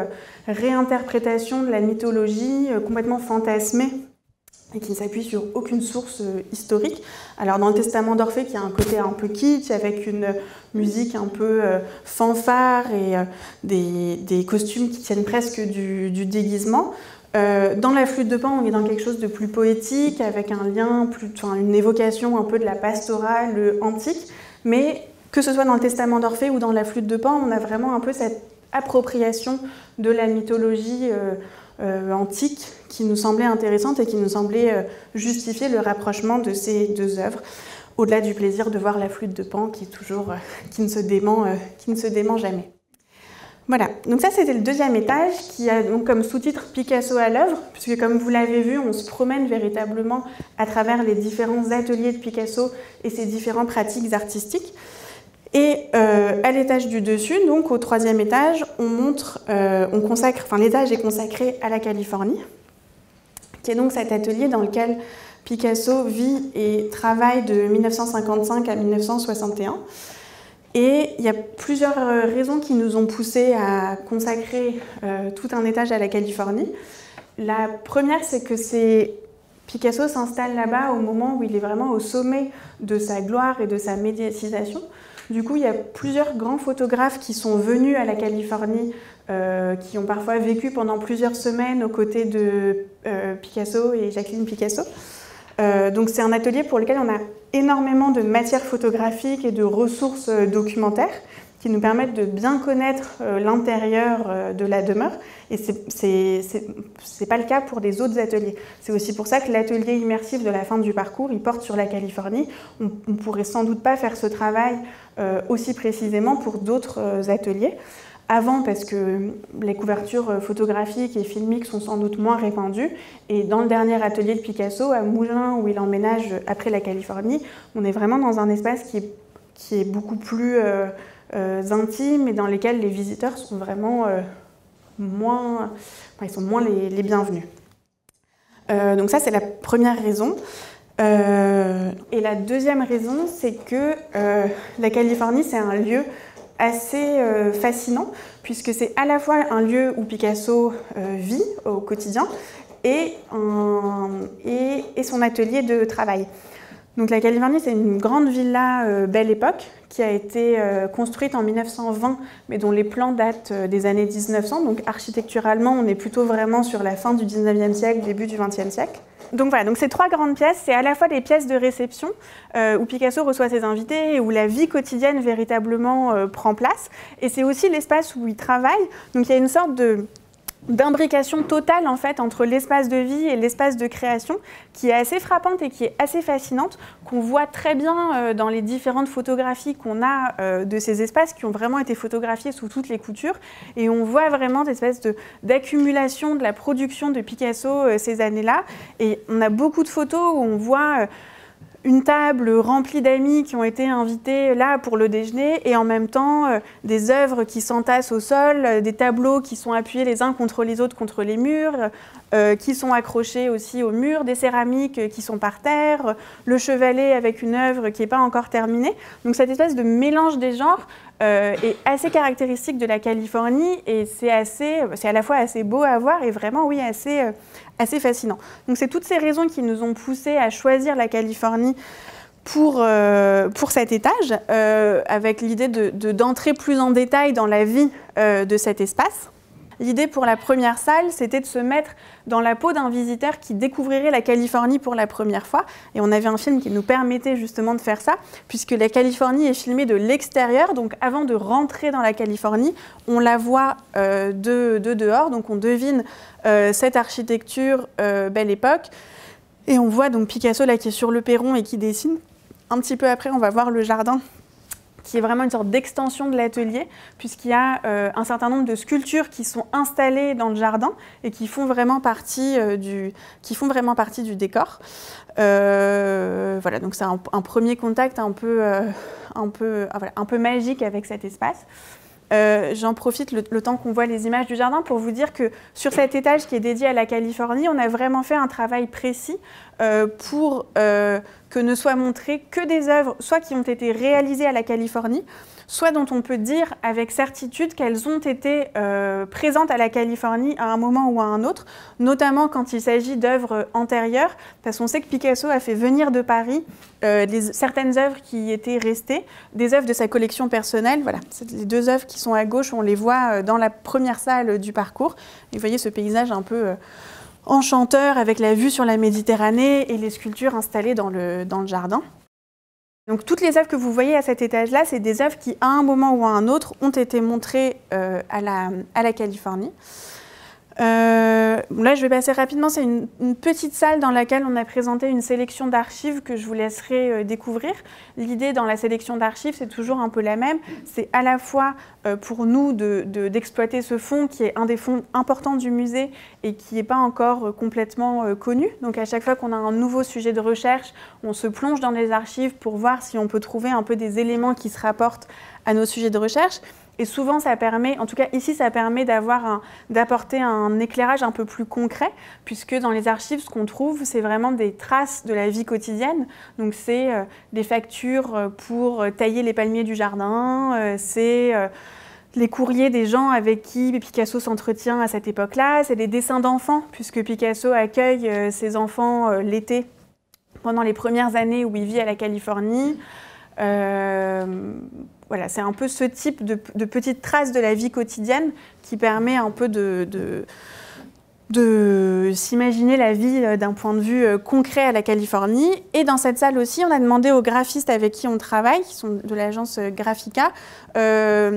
réinterprétation de la mythologie complètement fantasmée et qui ne s'appuie sur aucune source historique. Alors dans le Testament d'Orphée, qui a un côté un peu kitsch, avec une musique un peu fanfare et des costumes qui tiennent presque du déguisement. Dans la flûte de Pan, on est dans quelque chose de plus poétique, avec un lien, une évocation un peu de la pastorale antique. Mais que ce soit dans le Testament d'Orphée ou dans la flûte de Pan, on a vraiment un peu cette appropriation de la mythologie antique qui nous semblait intéressante et qui nous semblait justifier le rapprochement de ces deux œuvres, au-delà du plaisir de voir la flûte de Pan qui ne se dément jamais. Voilà, donc ça c'était le deuxième étage qui a donc comme sous-titre Picasso à l'œuvre, puisque comme vous l'avez vu, on se promène véritablement à travers les différents ateliers de Picasso et ses différentes pratiques artistiques. Et à l'étage du dessus, donc au troisième étage, l'étage est consacré à la Californie, qui est donc cet atelier dans lequel Picasso vit et travaille de 1955 à 1961. Et il y a plusieurs raisons qui nous ont poussés à consacrer tout un étage à la Californie. La première, c'est que Picasso s'installe là-bas au moment où il est vraiment au sommet de sa gloire et de sa médiatisation. Du coup, il y a plusieurs grands photographes qui sont venus à la Californie, qui ont parfois vécu pendant plusieurs semaines aux côtés de Picasso et Jacqueline Picasso. Donc c'est un atelier pour lequel on a énormément de matières photographiques et de ressources documentaires qui nous permettent de bien connaître l'intérieur de la demeure. Et c'est pas le cas pour les autres ateliers. C'est aussi pour ça que l'atelier immersif de la fin du parcours, il porte sur la Californie. On pourrait sans doute pas faire ce travail aussi précisément pour d'autres ateliers. Avant, parce que les couvertures photographiques et filmiques sont sans doute moins répandues. Et dans le dernier atelier de Picasso, à Moulins, où il emménage après la Californie, on est vraiment dans un espace qui est beaucoup plus intime et dans lequel les visiteurs sont vraiment moins les bienvenus. Donc ça, c'est la première raison. Et la deuxième raison, c'est que la Californie, c'est un lieu assez fascinant, puisque c'est à la fois un lieu où Picasso vit au quotidien et son atelier de travail. Donc la Californie, c'est une grande villa Belle Époque qui a été construite en 1920, mais dont les plans datent des années 1900. Donc architecturalement, on est plutôt vraiment sur la fin du 19e siècle, début du 20e siècle. Donc voilà, donc ces trois grandes pièces, c'est à la fois des pièces de réception où Picasso reçoit ses invités et où la vie quotidienne véritablement prend place. Et c'est aussi l'espace où il travaille. Donc il y a une sorte d'imbrication totale en fait entre l'espace de vie et l'espace de création qui est assez frappante et qui est assez fascinante, qu'on voit très bien dans les différentes photographies qu'on a de ces espaces qui ont vraiment été photographiés sous toutes les coutures, et on voit vraiment cette espèce d'accumulation de la production de Picasso ces années-là, et on a beaucoup de photos où on voit une table remplie d'amis qui ont été invités là pour le déjeuner, et en même temps des œuvres qui s'entassent au sol, des tableaux qui sont appuyés les uns contre les autres contre les murs, qui sont accrochés aussi au mur, des céramiques qui sont par terre, le chevalet avec une œuvre qui n'est pas encore terminée. Donc cette espèce de mélange des genres est assez caractéristique de la Californie et c'est à la fois assez beau à voir et vraiment, oui, assez fascinant. Donc c'est toutes ces raisons qui nous ont poussés à choisir la Californie pour cet étage, avec l'idée d'entrer plus en détail dans la vie de cet espace. L'idée pour la première salle, c'était de se mettre dans la peau d'un visiteur qui découvrirait la Californie pour la première fois. Et on avait un film qui nous permettait justement de faire ça, puisque la Californie est filmée de l'extérieur. Donc avant de rentrer dans la Californie, on la voit de dehors. Donc on devine cette architecture Belle Époque. Et on voit donc Picasso là qui est sur le perron et qui dessine. Un petit peu après, on va voir le jardin, qui est vraiment une sorte d'extension de l'atelier, puisqu'il y a un certain nombre de sculptures qui sont installées dans le jardin et qui font vraiment partie du décor. Voilà, donc c'est un premier contact un peu magique avec cet espace. J'en profite le temps qu'on voit les images du jardin pour vous dire que sur cet étage qui est dédié à la Californie, on a vraiment fait un travail précis pour que ne soient montrées que des œuvres soit qui ont été réalisées à la Californie, soit dont on peut dire avec certitude qu'elles ont été présentes à la Californie à un moment ou à un autre, notamment quand il s'agit d'œuvres antérieures, parce qu'on sait que Picasso a fait venir de Paris certaines œuvres qui étaient restées, des œuvres de sa collection personnelle. Voilà, c'est les deux œuvres qui sont à gauche, on les voit dans la première salle du parcours. Et vous voyez ce paysage un peu enchanteur avec la vue sur la Méditerranée et les sculptures installées dans le jardin. Donc toutes les œuvres que vous voyez à cet étage-là, c'est des œuvres qui, à un moment ou à un autre, ont été montrées à la Californie. Là, je vais passer rapidement. C'est une petite salle dans laquelle on a présenté une sélection d'archives que je vous laisserai découvrir. L'idée dans la sélection d'archives, c'est toujours un peu la même. C'est à la fois pour nous d'exploiter ce fonds qui est un des fonds importants du musée et qui n'est pas encore complètement connu. Donc à chaque fois qu'on a un nouveau sujet de recherche, on se plonge dans les archives pour voir si on peut trouver un peu des éléments qui se rapportent à nos sujets de recherche. Et souvent, ça permet, en tout cas ici, ça permet d'apporter un éclairage un peu plus concret, puisque dans les archives, ce qu'on trouve, c'est vraiment des traces de la vie quotidienne. Donc, c'est des factures pour tailler les palmiers du jardin, c'est les courriers des gens avec qui Picasso s'entretient à cette époque-là, c'est des dessins d'enfants, puisque Picasso accueille ses enfants l'été, pendant les premières années où il vit à la Californie. Voilà, c'est un peu ce type de petites traces de la vie quotidienne qui permet un peu de s'imaginer la vie d'un point de vue concret à la Californie. Et dans cette salle aussi, on a demandé aux graphistes avec qui on travaille, qui sont de l'agence Graphica, à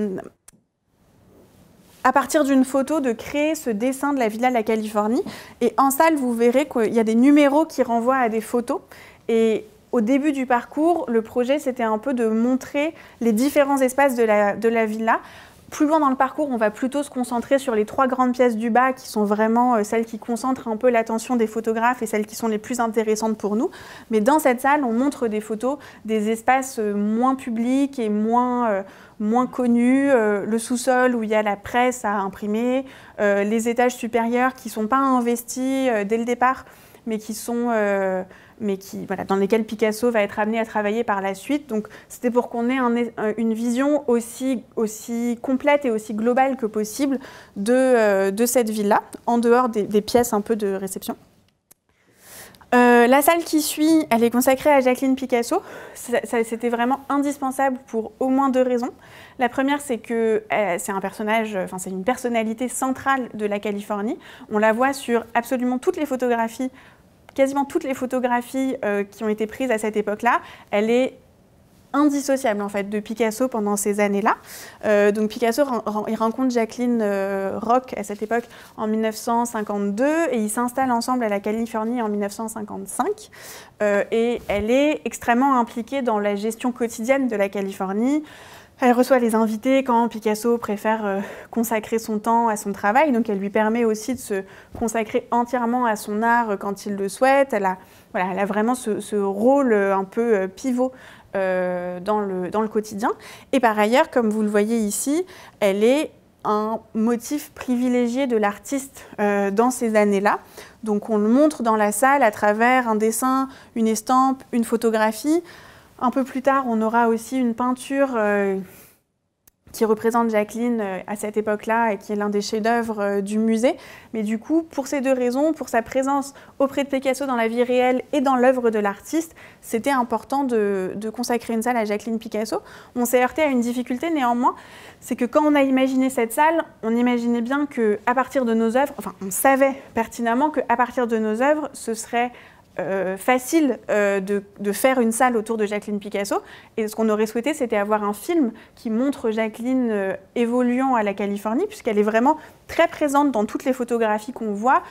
partir d'une photo, de créer ce dessin de la villa de la Californie. Et en salle, vous verrez qu'il y a des numéros qui renvoient à des photos. Et au début du parcours, le projet, c'était un peu de montrer les différents espaces de la villa. Plus loin dans le parcours, on va plutôt se concentrer sur les 3 grandes pièces du bas, qui sont vraiment celles qui concentrent un peu l'attention des photographes et celles qui sont les plus intéressantes pour nous. Mais dans cette salle, on montre des photos des espaces moins publics et moins connus. Le sous-sol où il y a la presse à imprimer, les étages supérieurs qui ne sont pas investis dès le départ, mais qui sont... voilà, dans lesquels Picasso va être amené à travailler par la suite. Donc c'était pour qu'on ait une vision aussi complète et aussi globale que possible de cette villa, en dehors des pièces un peu de réception. La salle qui suit, elle est consacrée à Jacqueline Picasso. C'était vraiment indispensable pour au moins 2 raisons. La première, c'est que c'est un personnage, c'est une personnalité centrale de la Californie. On la voit sur absolument toutes les photographies, quasiment toutes les photographies qui ont été prises à cette époque-là. Elle est indissociable en fait de Picasso pendant ces années-là. Donc Picasso il rencontre Jacqueline Roch à cette époque en 1952 et ils s'installent ensemble à la Californie en 1955. Et elle est extrêmement impliquée dans la gestion quotidienne de la Californie. Elle reçoit les invités quand Picasso préfère consacrer son temps à son travail, donc elle lui permet aussi de se consacrer entièrement à son art quand il le souhaite. Elle a vraiment ce rôle un peu pivot dans le quotidien. Et par ailleurs, comme vous le voyez ici, elle est un motif privilégié de l'artiste dans ces années-là. Donc on le montre dans la salle à travers un dessin, une estampe, une photographie. Un peu plus tard, on aura aussi une peinture qui représente Jacqueline à cette époque-là et qui est l'un des chefs-d'œuvre du musée. Mais du coup, pour ces deux raisons, pour sa présence auprès de Picasso dans la vie réelle et dans l'œuvre de l'artiste, c'était important de consacrer une salle à Jacqueline Picasso. On s'est heurté à une difficulté néanmoins, c'est que quand on a imaginé cette salle, on imaginait bien qu'à partir de nos œuvres, enfin on savait pertinemment qu'à partir de nos œuvres, ce serait facile de faire une salle autour de Jacqueline Picasso. Et ce qu'on aurait souhaité, c'était avoir un film qui montre Jacqueline évoluant à la Californie, puisqu'elle est vraiment très présente dans toutes les photographies qu'on voit.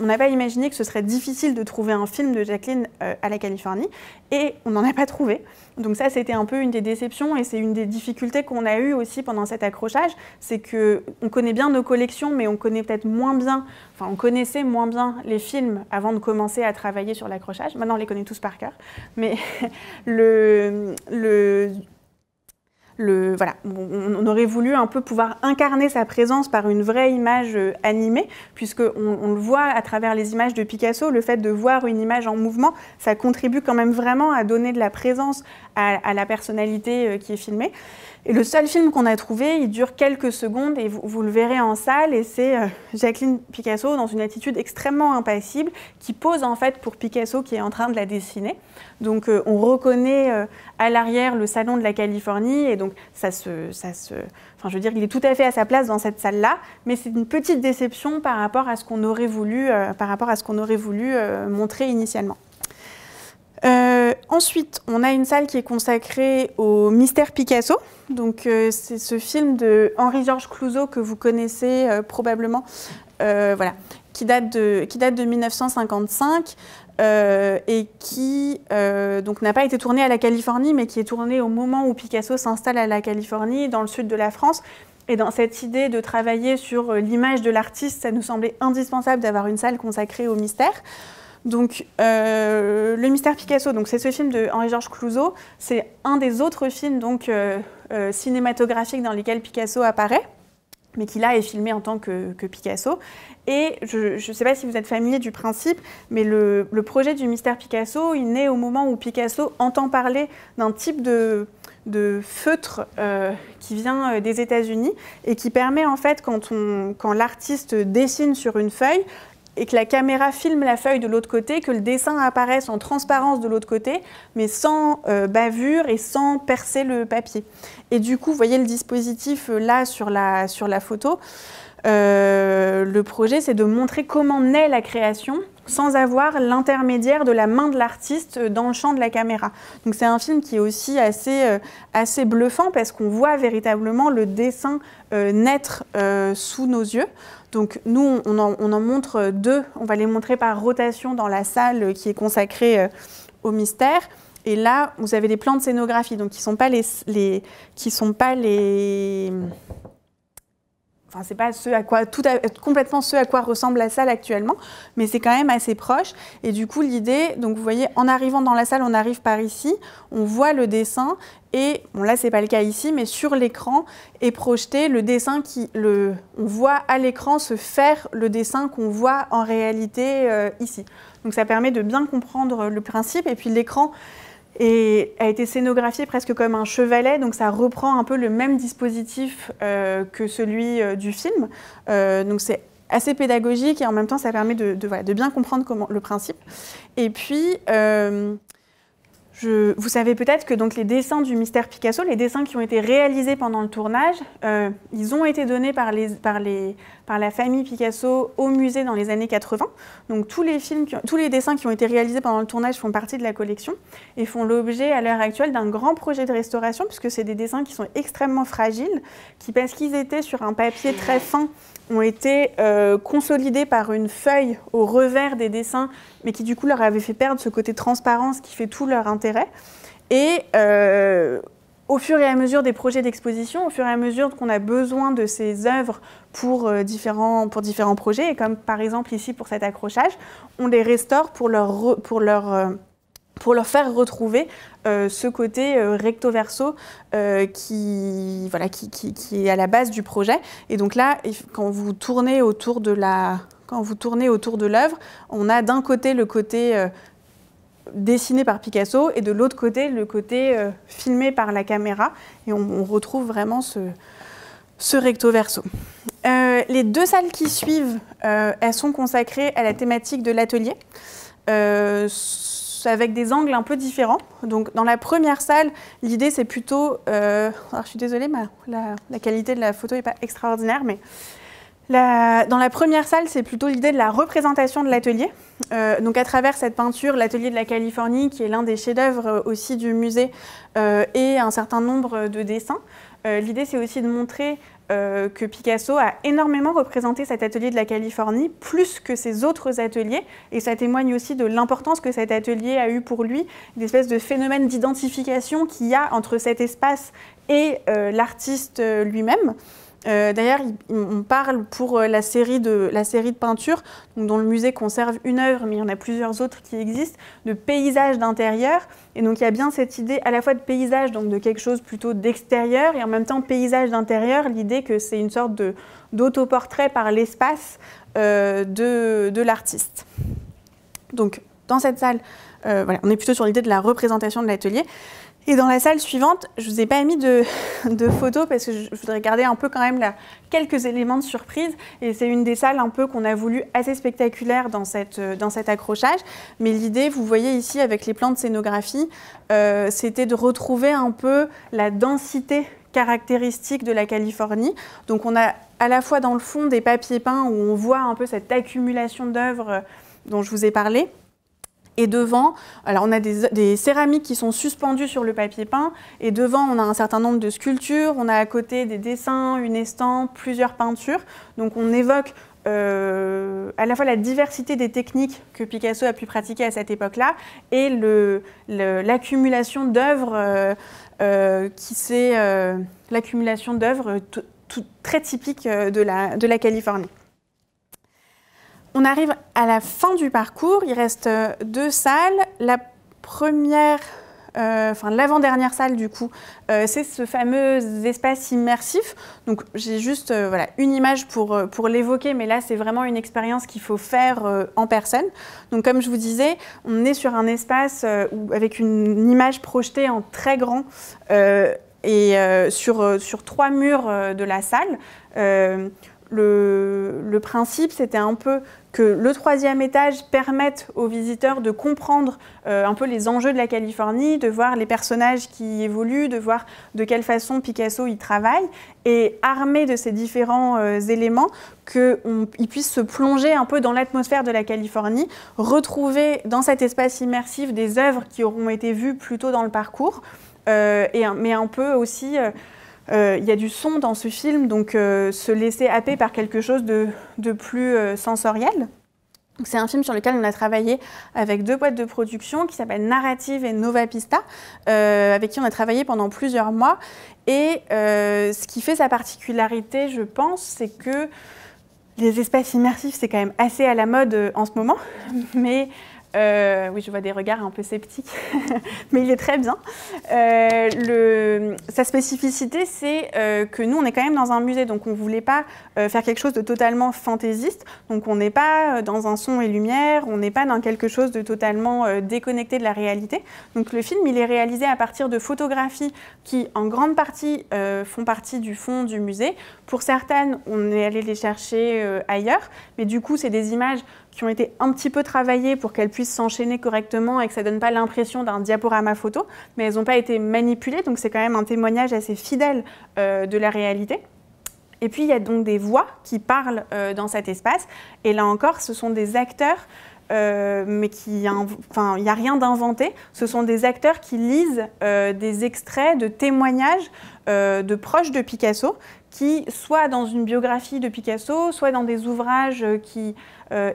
On n'a pas imaginé que ce serait difficile de trouver un film de Jacqueline à la Californie, et on n'en a pas trouvé. Donc ça, c'était un peu une des déceptions, et c'est une des difficultés qu'on a eues aussi pendant cet accrochage, c'est qu'on connaît bien nos collections, mais on connaît peut-être moins bien, enfin on connaissait moins bien les films avant de commencer à travailler sur l'accrochage. Maintenant, on les connaît tous par cœur, mais voilà, on aurait voulu un peu pouvoir incarner sa présence par une vraie image animée, puisqu'on le voit à travers les images de Picasso, le fait de voir une image en mouvement, ça contribue quand même vraiment à donner de la présence à la personnalité qui est filmée. Et le seul film qu'on a trouvé, il dure quelques secondes et vous le verrez en salle, et c'est Jacqueline Picasso dans une attitude extrêmement impassible qui pose en fait pour Picasso qui est en train de la dessiner. Donc on reconnaît à l'arrière le salon de la Californie, et donc enfin je veux dire, il est tout à fait à sa place dans cette salle-là, mais c'est une petite déception par rapport à ce qu'on aurait voulu, montrer initialement. Ensuite, on a une salle qui est consacrée au mystère Picasso. Donc, c'est ce film de Henri-Georges Clouzot que vous connaissez probablement, voilà, qui date de 1955 et qui donc n'a pas été tourné à la Californie, mais qui est tourné au moment où Picasso s'installe à la Californie, dans le sud de la France. Et dans cette idée de travailler sur l'image de l'artiste, ça nous semblait indispensable d'avoir une salle consacrée au mystère. Donc, le mystère Picasso, c'est ce film de Henri-Georges Clouzot, c'est un des autres films donc, cinématographiques dans lesquels Picasso apparaît, mais qui là est filmé en tant que Picasso. Et je ne sais pas si vous êtes familier du principe, mais le projet du mystère Picasso, il naît au moment où Picasso entend parler d'un type de feutre qui vient des États-Unis et qui permet en fait, quand l'artiste dessine sur une feuille, et que la caméra filme la feuille de l'autre côté, que le dessin apparaisse en transparence de l'autre côté, mais sans bavure et sans percer le papier. Et du coup, vous voyez le dispositif là sur la photo. Le projet, c'est de montrer comment naît la création sans avoir l'intermédiaire de la main de l'artiste dans le champ de la caméra. Donc c'est un film qui est aussi assez bluffant parce qu'on voit véritablement le dessin naître sous nos yeux. Donc nous, on en montre deux. On va les montrer par rotation dans la salle qui est consacrée au mystère. Et là, vous avez des plans de scénographie, donc qui ne sont pas Enfin, c'est pas complètement ce à quoi ressemble la salle actuellement, mais c'est quand même assez proche. Et du coup, l'idée, donc vous voyez, en arrivant dans la salle, on arrive par ici, on voit le dessin, et bon, là, c'est pas le cas ici, mais sur l'écran est projeté le dessin on voit à l'écran se faire le dessin qu'on voit en réalité ici. Donc ça permet de bien comprendre le principe, et puis l'écran a été scénographié presque comme un chevalet, donc ça reprend un peu le même dispositif que celui du film. Donc c'est assez pédagogique et en même temps ça permet de bien comprendre le principe. Et puis, vous savez peut-être que donc, les dessins du mystère Picasso, les dessins qui ont été réalisés pendant le tournage, ils ont été donnés par la famille Picasso au musée dans les années 80. Donc tous les dessins qui ont été réalisés pendant le tournage font partie de la collection et font l'objet à l'heure actuelle d'un grand projet de restauration, puisque c'est des dessins qui sont extrêmement fragiles, qui, parce qu'ils étaient sur un papier très fin, ont été consolidés par une feuille au revers des dessins, mais qui du coup leur avait fait perdre ce côté transparence qui fait tout leur intérêt. Et au fur et à mesure des projets d'exposition, au fur et à mesure qu'on a besoin de ces œuvres pour différents projets, et comme par exemple ici pour cet accrochage, on les restaure pour leur faire retrouver ce côté recto-verso qui est à la base du projet. Et donc là, quand vous tournez autour de l'œuvre, on a d'un côté le côté dessiné par Picasso et de l'autre côté le côté filmé par la caméra. Et on retrouve vraiment ce recto verso. Les 2 salles qui suivent, elles sont consacrées à la thématique de l'atelier, avec des angles un peu différents. Donc, dans la première salle, l'idée c'est plutôt... alors, je suis désolée, mais la qualité de la photo n'est pas extraordinaire, mais dans la première salle, c'est plutôt l'idée de la représentation de l'atelier. Donc, à travers cette peinture, l'atelier de la Californie, qui est l'un des chefs-d'œuvre aussi du musée, et un certain nombre de dessins. L'idée, c'est aussi de montrer que Picasso a énormément représenté cet atelier de la Californie, plus que ses autres ateliers, et ça témoigne aussi de l'importance que cet atelier a eu pour lui, une espèce de phénomène d'identification qu'il y a entre cet espace et l'artiste lui-même. D'ailleurs, on parle pour la série de peintures, dont le musée conserve une œuvre, mais il y en a plusieurs autres qui existent, de paysage d'intérieur. Et donc il y a bien cette idée à la fois de paysage, donc de quelque chose plutôt d'extérieur, et en même temps paysage d'intérieur, l'idée que c'est une sorte d'autoportrait par l'espace de l'artiste. Donc dans cette salle, voilà, on est plutôt sur l'idée de la représentation de l'atelier. Et dans la salle suivante, je ne vous ai pas mis de photos parce que je voudrais garder un peu quand même quelques éléments de surprise. Et c'est une des salles un peu qu'on a voulu assez spectaculaire dans cet accrochage. Mais l'idée, vous voyez ici avec les plans de scénographie, c'était de retrouver un peu la densité caractéristique de la Californie. Donc on a à la fois dans le fond des papiers peints où on voit un peu cette accumulation d'œuvres dont je vous ai parlé. Et devant, alors on a des céramiques qui sont suspendues sur le papier peint, et devant on a un certain nombre de sculptures, on a à côté des dessins, une estampe, plusieurs peintures. Donc on évoque à la fois la diversité des techniques que Picasso a pu pratiquer à cette époque-là, et l'accumulation d'œuvres l'accumulation d'œuvres très typique de la Californie. On arrive à la fin du parcours, il reste 2 salles. La première, l'avant-dernière salle du coup, c'est ce fameux espace immersif. Donc j'ai juste voilà, une image pour l'évoquer, mais là c'est vraiment une expérience qu'il faut faire en personne. Donc comme je vous disais, on est sur un espace avec une image projetée en très grand et sur 3 murs de la salle. Le principe, c'était un peu que le 3e étage permette aux visiteurs de comprendre un peu les enjeux de la Californie, de voir les personnages qui évoluent, de voir de quelle façon Picasso y travaille, et armé de ces différents éléments, qu'ils puissent se plonger un peu dans l'atmosphère de la Californie, retrouver dans cet espace immersif des œuvres qui auront été vues plus tôt dans le parcours, mais un peu aussi... il y a du son dans ce film, donc se laisser happer par quelque chose de plus sensoriel. C'est un film sur lequel on a travaillé avec 2 boîtes de production qui s'appellent Narrative et Nova Pista, avec qui on a travaillé pendant plusieurs mois. Et ce qui fait sa particularité, je pense, c'est que les espaces immersifs, c'est quand même assez à la mode en ce moment, mais... oui, je vois des regards un peu sceptiques, mais il est très bien. Sa spécificité, c'est que nous, on est quand même dans un musée, donc on ne voulait pas faire quelque chose de totalement fantaisiste. Donc on n'est pas dans un son et lumière, on n'est pas dans quelque chose de totalement déconnecté de la réalité. Donc le film, il est réalisé à partir de photographies qui, en grande partie, font partie du fond du musée. Pour certaines, on est allé les chercher ailleurs, mais du coup, c'est des images qui ont été un petit peu travaillées pour qu'elles puissent s'enchaîner correctement et que ça ne donne pas l'impression d'un diaporama photo, mais elles n'ont pas été manipulées, donc c'est quand même un témoignage assez fidèle de la réalité. Et puis, il y a donc des voix qui parlent dans cet espace, et là encore, ce sont des acteurs, mais il n'y a rien d'inventé, ce sont des acteurs qui lisent des extraits de témoignages de proches de Picasso, qui, soit dans une biographie de Picasso, soit dans des ouvrages qui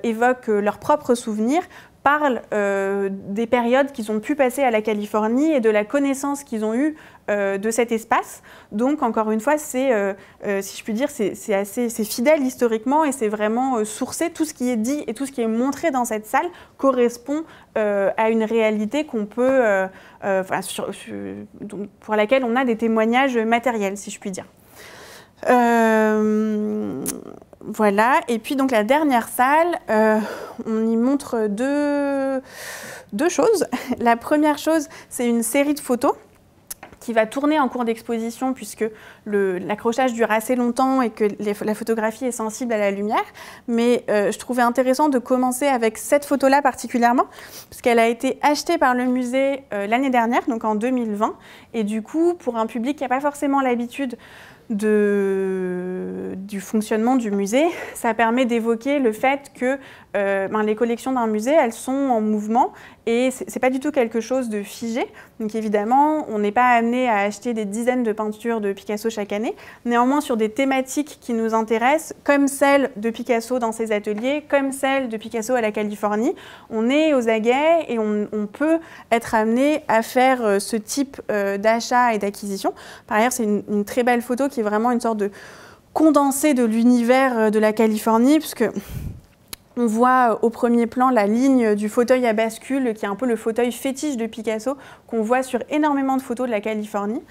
évoquent leurs propres souvenirs, parlent des périodes qu'ils ont pu passer à la Californie et de la connaissance qu'ils ont eue de cet espace. Donc, encore une fois, si je puis dire, c'est fidèle historiquement et c'est vraiment sourcé. Tout ce qui est dit et tout ce qui est montré dans cette salle correspond à une réalité qu'on peut, pour laquelle on a des témoignages matériels, si je puis dire. Voilà, et puis donc la dernière salle, on y montre deux choses. La première chose, c'est une série de photos qui va tourner en cours d'exposition puisque l'accrochage dure assez longtemps et que la photographie est sensible à la lumière. Mais je trouvais intéressant de commencer avec cette photo-là particulièrement, parce qu'elle a été achetée par le musée l'année dernière, donc en 2020. Et du coup, pour un public qui n'a pas forcément l'habitude du fonctionnement du musée, ça permet d'évoquer le fait que les collections d'un musée, elles sont en mouvement et c'est pas du tout quelque chose de figé. Donc évidemment, on n'est pas amené à acheter des dizaines de peintures de Picasso chaque année. Néanmoins, sur des thématiques qui nous intéressent, comme celle de Picasso dans ses ateliers, comme celle de Picasso à la Californie, on est aux aguets et on peut être amené à faire ce type d'achat et d'acquisition. Par ailleurs, c'est une très belle photo qui est vraiment une sorte de condensé de l'univers de la Californie, puisque on voit au premier plan la ligne du fauteuil à bascule, qui est un peu le fauteuil fétiche de Picasso, qu'on voit sur énormément de photos de la Californie.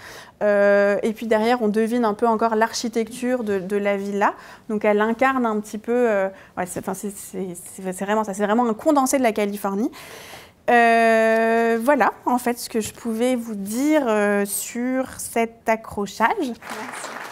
Et puis derrière, on devine un peu encore l'architecture de la villa. Donc elle incarne un petit peu... c'est vraiment ça, c'est vraiment un condensé de la Californie. Voilà, en fait, ce que je pouvais vous dire sur cet accrochage. Merci.